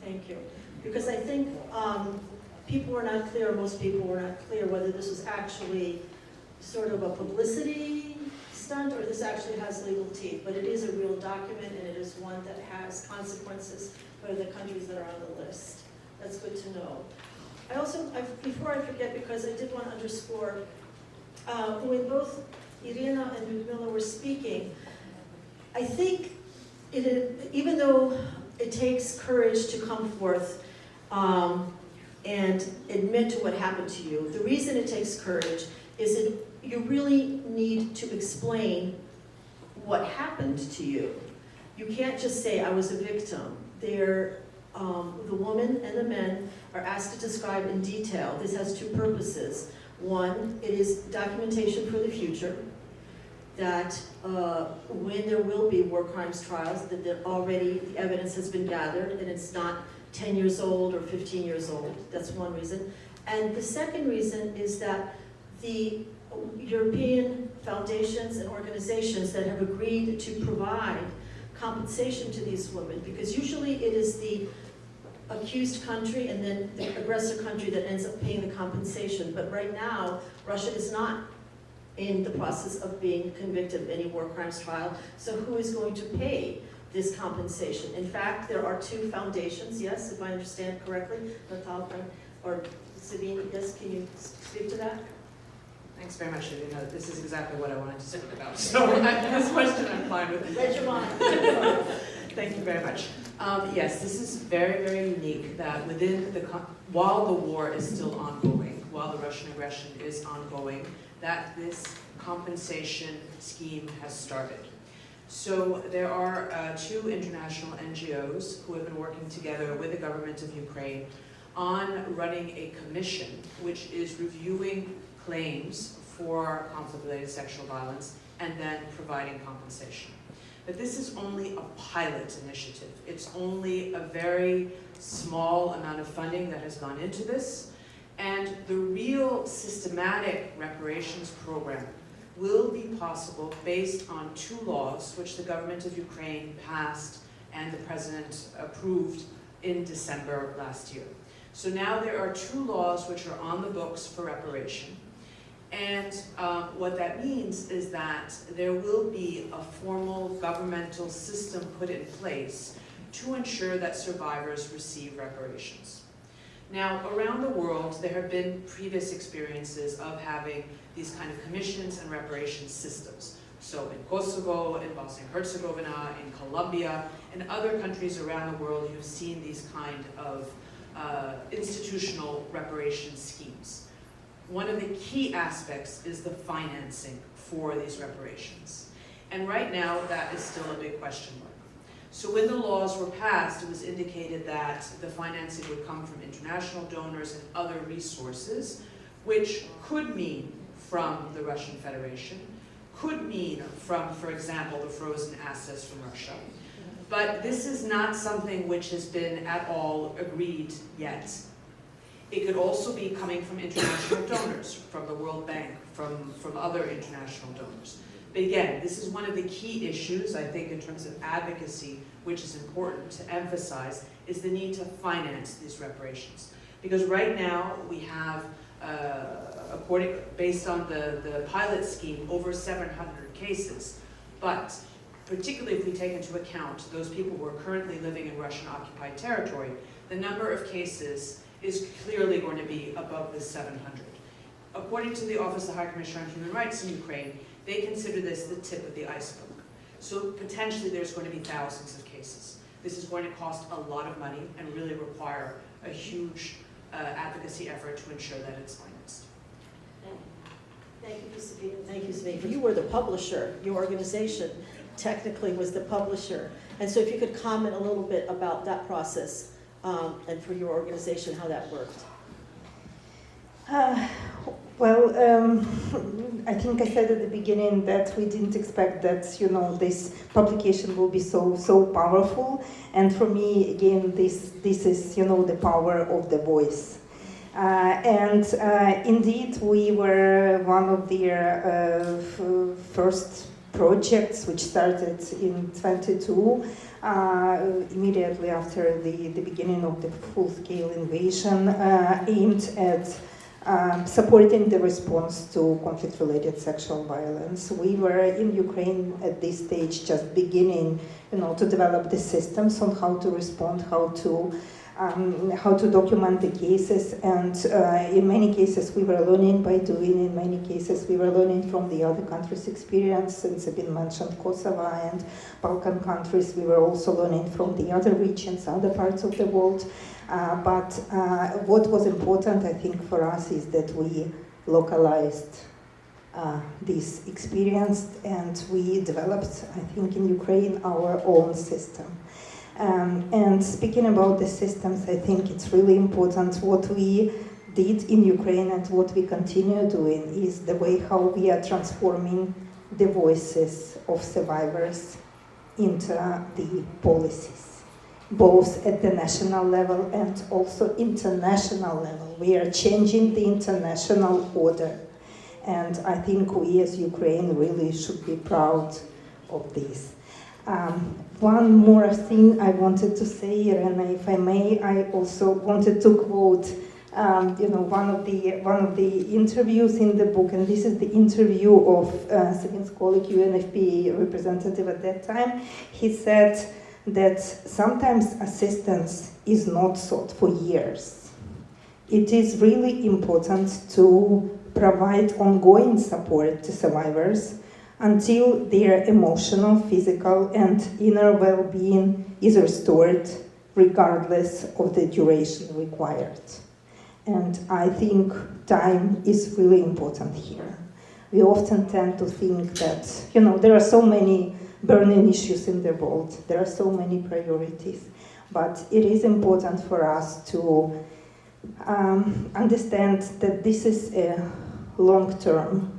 S5: Thank you. Because I think people were not clear, most people were not clear whether this was actually sort of a publicity stunt or this actually has legal teeth. But it is a real document, and it is one that has consequences for the countries that are on the list. That's good to know. I also, before I forget, because I did want to underscore, when both Irina and Ludmila were speaking, I think even though it takes courage to come forth and admit to what happened to you, the reason it takes courage is that you really need to explain what happened to you. You can't just say, I was a victim. The woman and the men are asked to describe in detail. This has two purposes. One, it is documentation for the future, that when there will be war crimes trials, that already the evidence has been gathered and it's not 10 years old or 15 years old. That's one reason. And the second reason is that the European foundations and organizations that have agreed to provide compensation to these women, because usually it is the accused country and then the aggressor country that ends up paying the compensation. But right now, Russia is not in the process of being convicted of any war crimes trial. So who is going to pay this compensation? In fact, there are two foundations, yes, if I understand correctly. Natal or Sabine, yes, can you speak to that?
S7: Thanks very much, Halyna. This is exactly what I wanted to speak about. So this question I'm fine with.
S5: Read your mind.
S7: Thank you very much. Yes, this is very, very unique that while the war is still ongoing, while the Russian aggression is ongoing, that this compensation scheme has started. So there are two international NGOs who have been working together with the government of Ukraine on running a commission which is reviewing claims for conflict-related sexual violence and then providing compensation. But this is only a pilot initiative. It's only a very small amount of funding that has gone into this, and the real systematic reparations program will be possible based on two laws which the government of Ukraine passed and the president approved in December last year. So now there are two laws which are on the books for reparation. And what that means is that there will be a formal governmental system put in place to ensure that survivors receive reparations. Now, around the world, there have been previous experiences of having these kind of commissions and reparation systems. So in Kosovo, in Bosnia and Herzegovina, in Colombia, and other countries around the world, you've seen these kind of institutional reparation schemes. One of the key aspects is the financing for these reparations. And right now, that is still a big question mark. So when the laws were passed, it was indicated that the financing would come from international donors and other resources, which could mean from the Russian Federation, could mean from, for example, the frozen assets from Russia. But this is not something which has been at all agreed yet. It could also be coming from international donors, from the World Bank, from other international donors. But again, this is one of the key issues, I think, in terms of advocacy, which is important to emphasize, is the need to finance these reparations. Because right now, we have, based on the pilot scheme, over 700 cases. But particularly if we take into account those people who are currently living in Russian-occupied territory, the number of cases is clearly going to be above the 700. According to the Office of the High Commissioner on Human Rights in Ukraine, they consider this the tip of the iceberg. So potentially there's going to be thousands of cases. This is going to cost a lot of money and really require a huge advocacy effort to ensure that it's financed.
S5: Thank you, Sabine. Thank you, Sabine. You were the publisher. Your organization technically was the publisher. And so if you could comment a little bit about that process and for your organization, how that worked.
S8: I think I said at the beginning that we didn't expect that, you know, this publication will be so powerful. And for me, again, this is, you know, the power of the voice. Indeed, we were one of their first projects, which started in 22, immediately after the beginning of the full-scale invasion, aimed at supporting the response to conflict-related sexual violence. We were in Ukraine at this stage just beginning, you know, to develop the systems on how to respond, how to document the cases, and in many cases we were learning by doing. In many cases we were learning from the other countries' experience. Since I've been mentioned Kosovo and Balkan countries, we were also learning from the other regions, other parts of the world. But what was important, I think, for us is that we localized this experience, and we developed, I think, in Ukraine our own system. And speaking about the systems, I think it's really important what we did in Ukraine and what we continue doing is the way how we are transforming the voices of survivors into the policies, both at the national level and also international level. We are changing the international order. And I think we as Ukraine really should be proud of this. One more thing I wanted to say, and if I may, I also wanted to quote, one of the interviews in the book, and this is the interview of Sabine's colleague, UNFPA representative at that time. He said that sometimes assistance is not sought for years. It is really important to provide ongoing support to survivors until their emotional, physical, and inner well-being is restored, regardless of the duration required. And I think time is really important here. We often tend to think that, there are so many burning issues in the world, there are so many priorities, but it is important for us to understand that this is a long-term,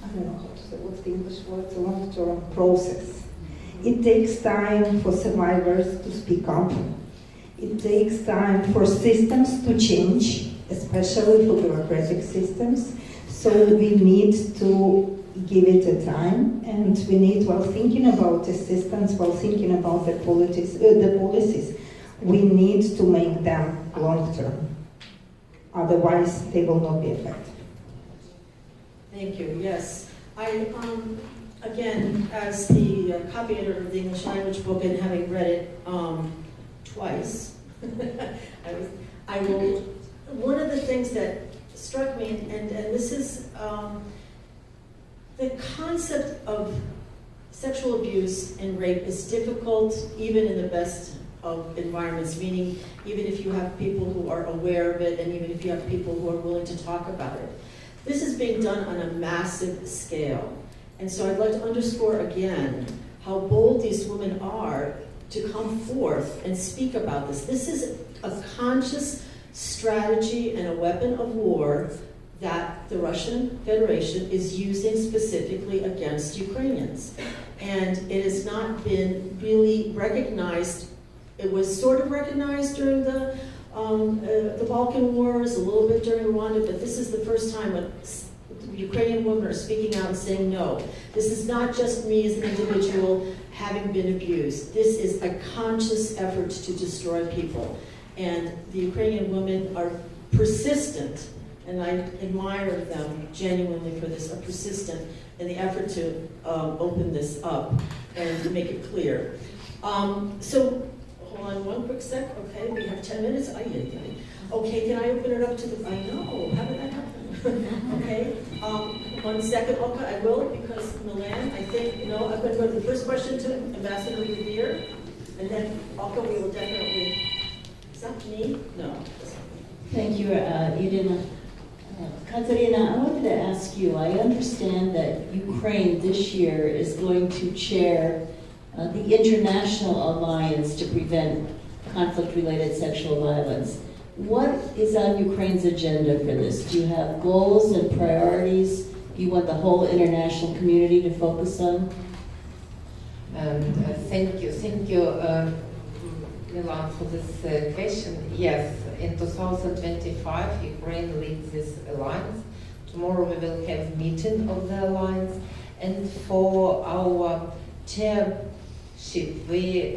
S8: I don't know how to say, what's the English word, a long-term process. It takes time for survivors to speak up. It takes time for systems to change, especially for bureaucratic systems. So we need to give it a time, and we need, while thinking about the systems, while thinking about the policies, we need to make them long-term. Otherwise, they will not be effective.
S5: Thank you. Yes, I again, as the copy editor of the English language book and having read it twice, I will. One of the things that struck me, and this is the concept of sexual abuse and rape is difficult even in the best of environments, meaning even if you have people who are aware of it and even if you have people who are willing to talk about it. This is being done on a massive scale. And so I'd like to underscore again how bold these women are to come forth and speak about this. This is a conscious strategy and a weapon of war that the Russian Federation is using specifically against Ukrainians. And it has not been really recognized. It was sort of recognized during the Balkan Wars, a little bit during Rwanda, but this is the first time when Ukrainian women are speaking out and saying no. This is not just me as an individual having been abused. This is a conscious effort to destroy people. And the Ukrainian women are persistent, and I admire them genuinely for this, are persistent in the effort to open this up and to make it clear. So, hold on one quick sec. Okay, we have 10 minutes. Okay, can I open it up to the, I know, how did that happen? Okay, 1 second, okay, I will, because Milan, I think, I'm going to go to the first question to Ambassador Revere, and then Olga, we will definitely, is that me? No.
S2: Thank you, Irina. Katerina, I wanted to ask you, I understand that Ukraine this year is going to chair the International Alliance to Prevent Conflict-Related Sexual Violence. What is on Ukraine's agenda for this? Do you have goals and priorities you want the whole international community to focus on?
S6: Thank you, Milan, for this question. Yes, in 2025, Ukraine leads this alliance. Tomorrow we will have meeting of the alliance, and for our chairship, we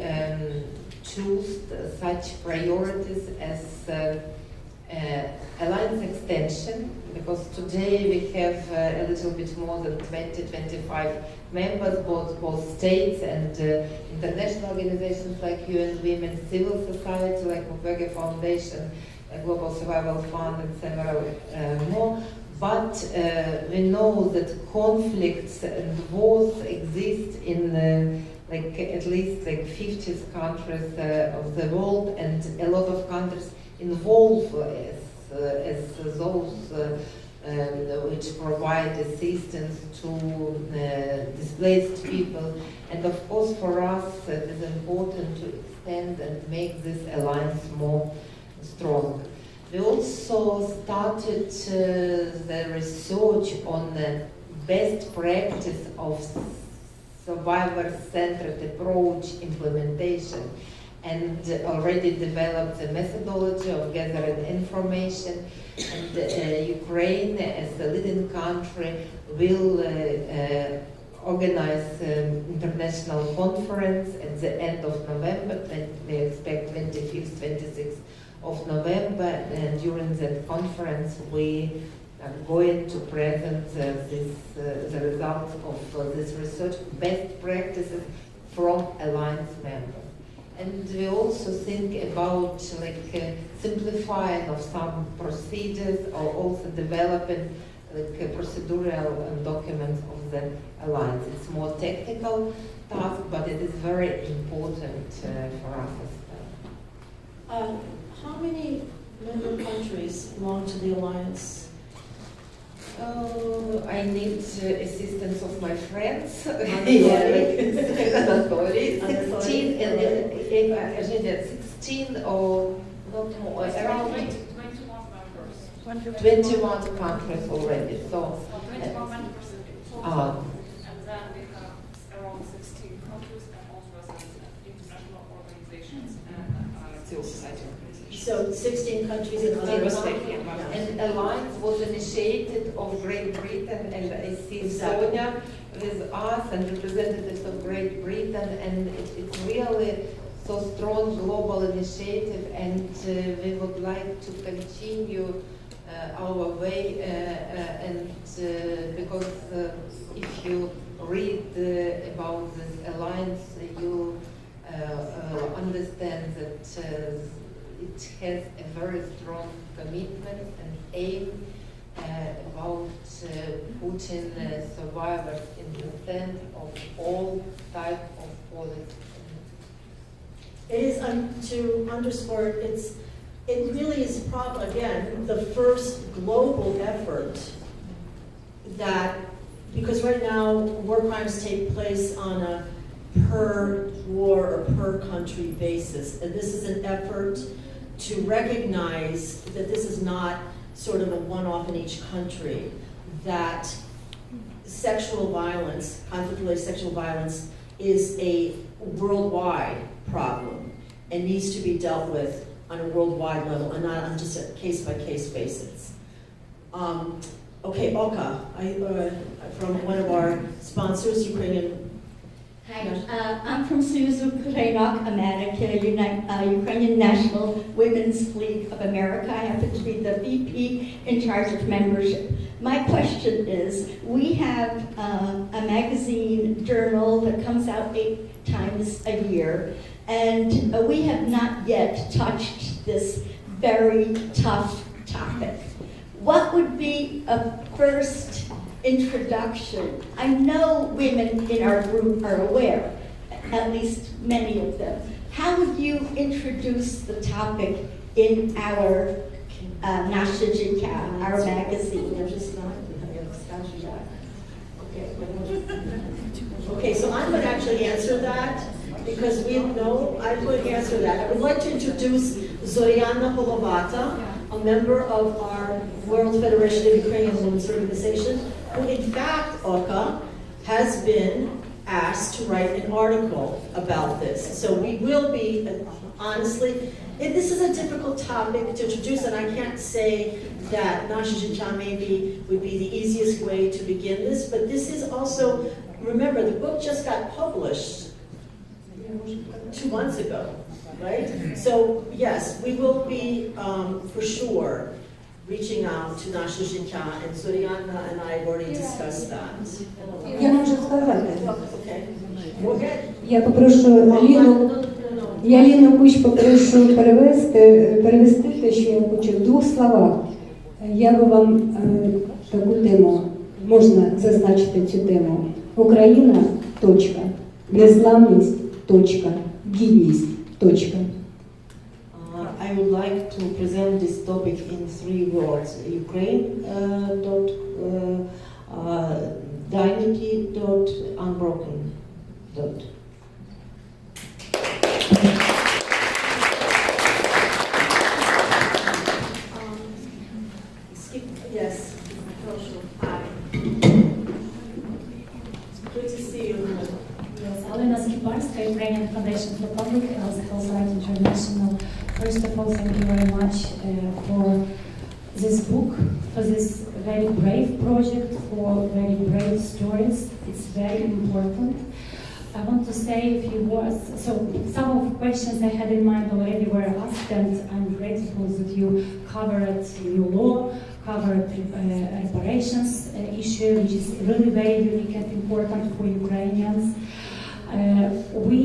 S6: choose such priorities as alliance extension, because today we have a little bit more than 20-25 members, both states and international organizations like UN Women, civil society like Modig Foundation, Global Survival Fund, and several more. But we know that conflicts and wars exist in at least 50 countries of the world, and a lot of countries involved as those which provide assistance to displaced people. And of course for us it is important to extend and make this alliance more strong. We also started the research on the best practice of survivor-centered approach implementation, and already developed a methodology of gathering information. And Ukraine, as the leading country, will organize an international conference at the end of November. We expect 25th, 26th of November, and during that conference we are going to present the results of this research, best practices from alliance members. And we also think about simplifying of some procedures, or also developing procedural documents of the alliance. It's more technical task, but it is very important for us as well.
S5: How many member countries belong to the alliance?
S6: I need assistance of my friends. 16 or not more, around 21 countries already. So
S13: 21 members in total, and then we have around 16 countries and also international organizations and civil society organizations.
S5: So 16 countries in other
S6: And alliance was initiated of Great Britain, and I see Sonia with us and representatives of Great Britain, and it's really so strong global initiative, and we would like to continue our way, and because if you read about this alliance, you understand that it has a very strong commitment and aim about putting survivors in the center of all types of policies.
S5: It is, to underscore, it really is again, the first global effort that, because right now war crimes take place on a per war or per country basis, and this is an effort to recognize that this is not sort of a one-off in each country, that sexual violence, conflict-related sexual violence, is a worldwide problem and needs to be dealt with on a worldwide level and not on just a case-by-case basis. Okay, Oka, from one of our sponsors, Ukrainian.
S14: Hi, I'm from Ukrainian America, Ukrainian National Women's League of America. I happen to be the VP in charge of membership. My question is, we have a magazine journal that comes out 8 times a year, and we have not yet touched this very tough topic. What would be a first introduction? I know women in our group are aware, at least many of them. How would you introduce the topic in our Nasza Życia, our magazine?
S5: Okay, so I would actually answer that because we know I would answer that. I would like to introduce Zoriana Holovata, a member of our World Federation of Ukrainian Women's Organization, who in fact, Oka, has been asked to write an article about this. So we will be, honestly, this is a difficult topic to introduce, and I can't say that Nasza Życia maybe would be the easiest way to begin this, but this is also, remember, the book just got published 2 months ago, right? So yes, we will be, for sure, reaching out to Nasza Życia, and Zoriana and I have already discussed that.
S12: Я можу сказати.
S5: Okay. Go ahead.
S12: Я попрошу Ліну Куч попрошу перевести те, що я хочу в 2 словах. Я би вам таку тему, можна зазначити цю тему. Україна, точка. Незламність, точка. Гідність, точка.
S15: I would like to present this topic in 3 words. Ukraine, dignity, unbroken, .
S5: Yes. Hi. Good to see you.
S16: Yes, Halyna Skipalska, Ukrainian Foundation for Public Health, HealthRight International. First of all, thank you very much for this book, for this very brave project, for very brave stories. It's very important. I want to say a few words. So some of the questions I had in mind already were asked, and I'm grateful that you covered new law, covered reparations issue, which is really very unique and important for Ukrainians. We,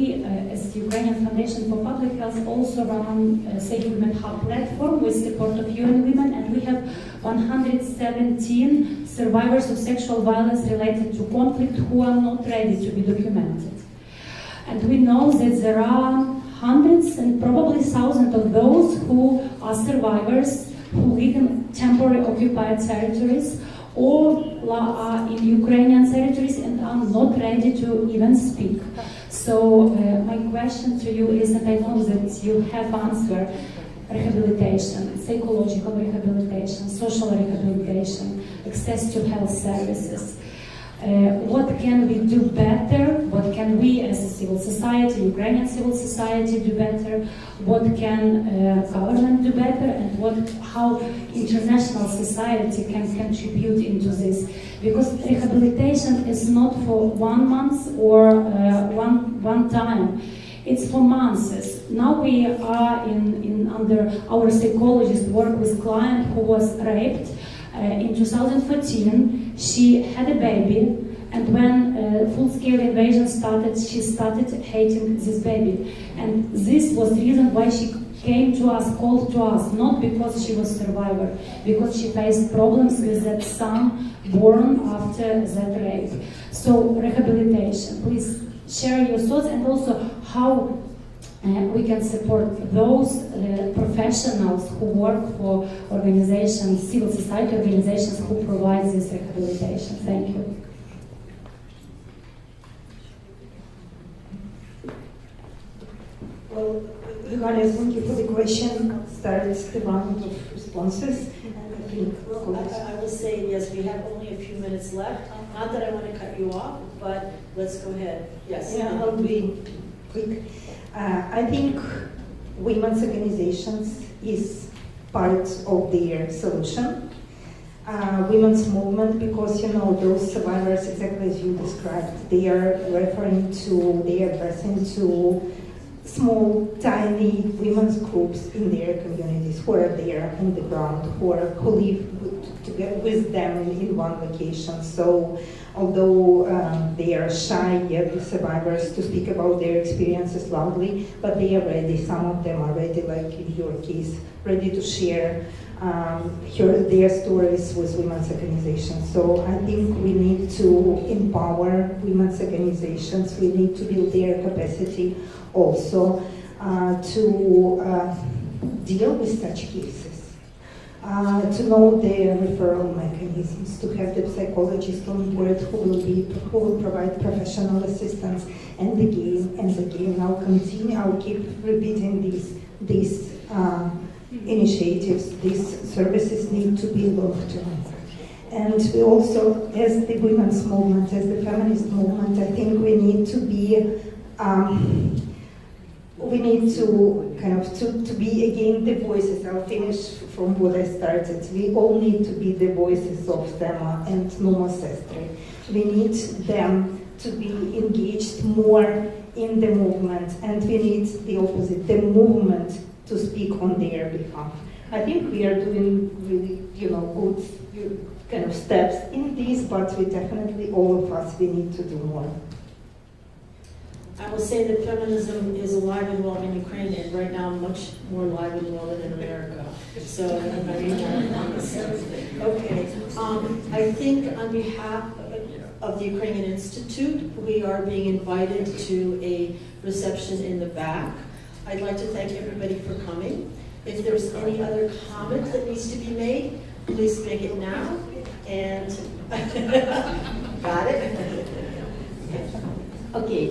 S16: as the Ukrainian Foundation for Public Health, also run a Safe Women Hub platform with support of UN Women, and we have 117 survivors of sexual violence related to conflict who are not ready to be documented. And we know that there are hundreds and probably thousands of those who are survivors who live in temporary occupied territories or are in Ukrainian territories and are not ready to even speak. So my question to you is, and I know that you have answered, rehabilitation, psychological rehabilitation, social rehabilitation, access to health services. What can we do better? What can we as a civil society, Ukrainian civil society, do better? What can government do better? And how international society can contribute into this? Because rehabilitation is not for 1 month or one time. It's for months. Now we are under our psychologist work with client who was raped. In 2014, she had a baby, and when full-scale invasion started, she started hating this baby. And this was the reason why she came to us, called to us, not because she was a survivor, because she faced problems with that son born after that rape. So rehabilitation, please share your thoughts, and also how we can support those professionals who work for organizations, civil society organizations who provide this rehabilitation. Thank you.
S8: Well, Johannes, thank you for the question. Starts the round of responses. I think
S5: I will say, yes, we have only a few minutes left. Not that I want to cut you off, but let's go ahead. Yes.
S8: Yeah, I'll be quick. I think women's organizations is part of their solution. Women's movement, because those survivors, exactly as you described, they are addressing to small, tiny women's groups in their communities who are there on the ground, who live together with them in one location. So although they are shy yet, the survivors, to speak about their experiences loudly, but they are ready. Some of them are ready, like in your case, ready to share their stories with women's organizations. So I think we need to empower women's organizations. We need to build their capacity also to deal with such cases, to know the referral mechanisms, to have the psychologist on board who will provide professional assistance, and again, I'll keep repeating these initiatives. These services need to be long-term. And we also, as the women's movement, as the feminist movement, I think we need to be to be again the voices. I'll finish from what I started. We all need to be the voices of Tema and Numo Sestre. We need them to be engaged more in the movement, and we need the opposite, the movement, to speak on their behalf. I think we are doing really, good kind of steps in this, but we definitely, all of us, we need to do more.
S5: I will say that feminism is alive and well in Ukraine, and right now much more alive and well than in America. So everybody okay. I think on behalf of the Ukrainian Institute, we are being invited to a reception in the back. I'd like to thank everybody for coming. If there's any other comment that needs to be made, please make it now. And got it?
S6: Okay,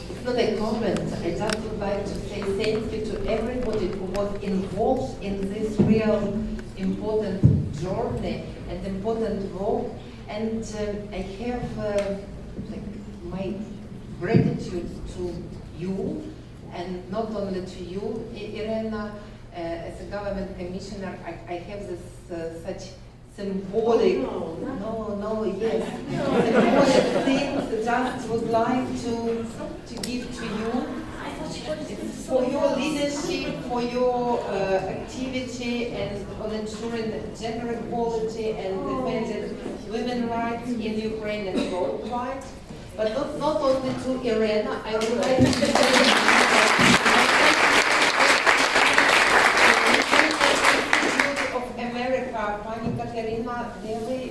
S6: it's not a comment. I just would like to say thank you to everybody who was involved in this real important journey and important work. And I have my gratitude to you, and not only to you, Irena, as a government commissioner. I have this such symbolic, symbolic things just would like to give to you. It's for your leadership, for your activity, and on ensuring gender equality and defending women's rights in Ukraine and worldwide. But not only to Irena, I would like to say of America, Pani Katerina Deli,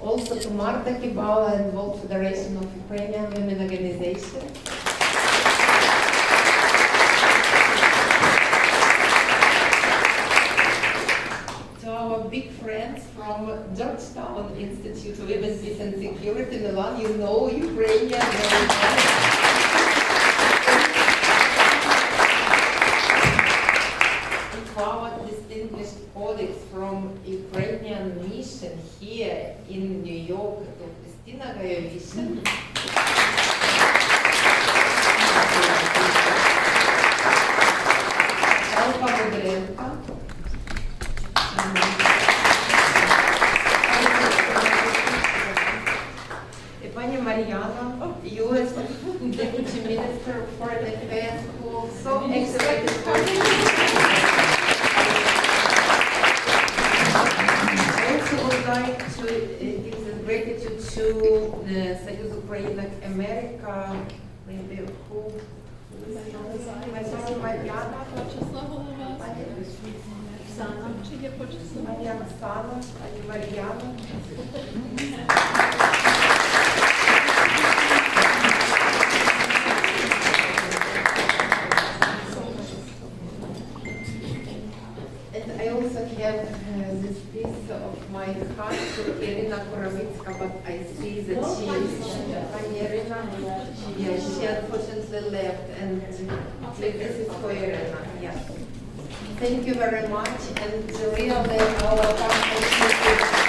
S6: also to Marta Kibala and World Federation of Ukrainian Women Organizations. Big friends from Georgetown Institute of Women's Peace and Security, Milan, you know Ukrainian very well. To our distinguished colleagues from Ukrainian mission here in New York, to Christina Gayovishin. Mariana, U.S. Deputy Minister of Foreign Affairs, who so excellent. I also would like to give the gratitude to Союз Украинок America, maybe who Mariana, Oksana, Mariana. also have this piece of my heart to Irina Korovitska, but I see that she is Irina. Yeah, she unfortunately left, and this is for Irina. Yeah. Thank you very much, and really our partnership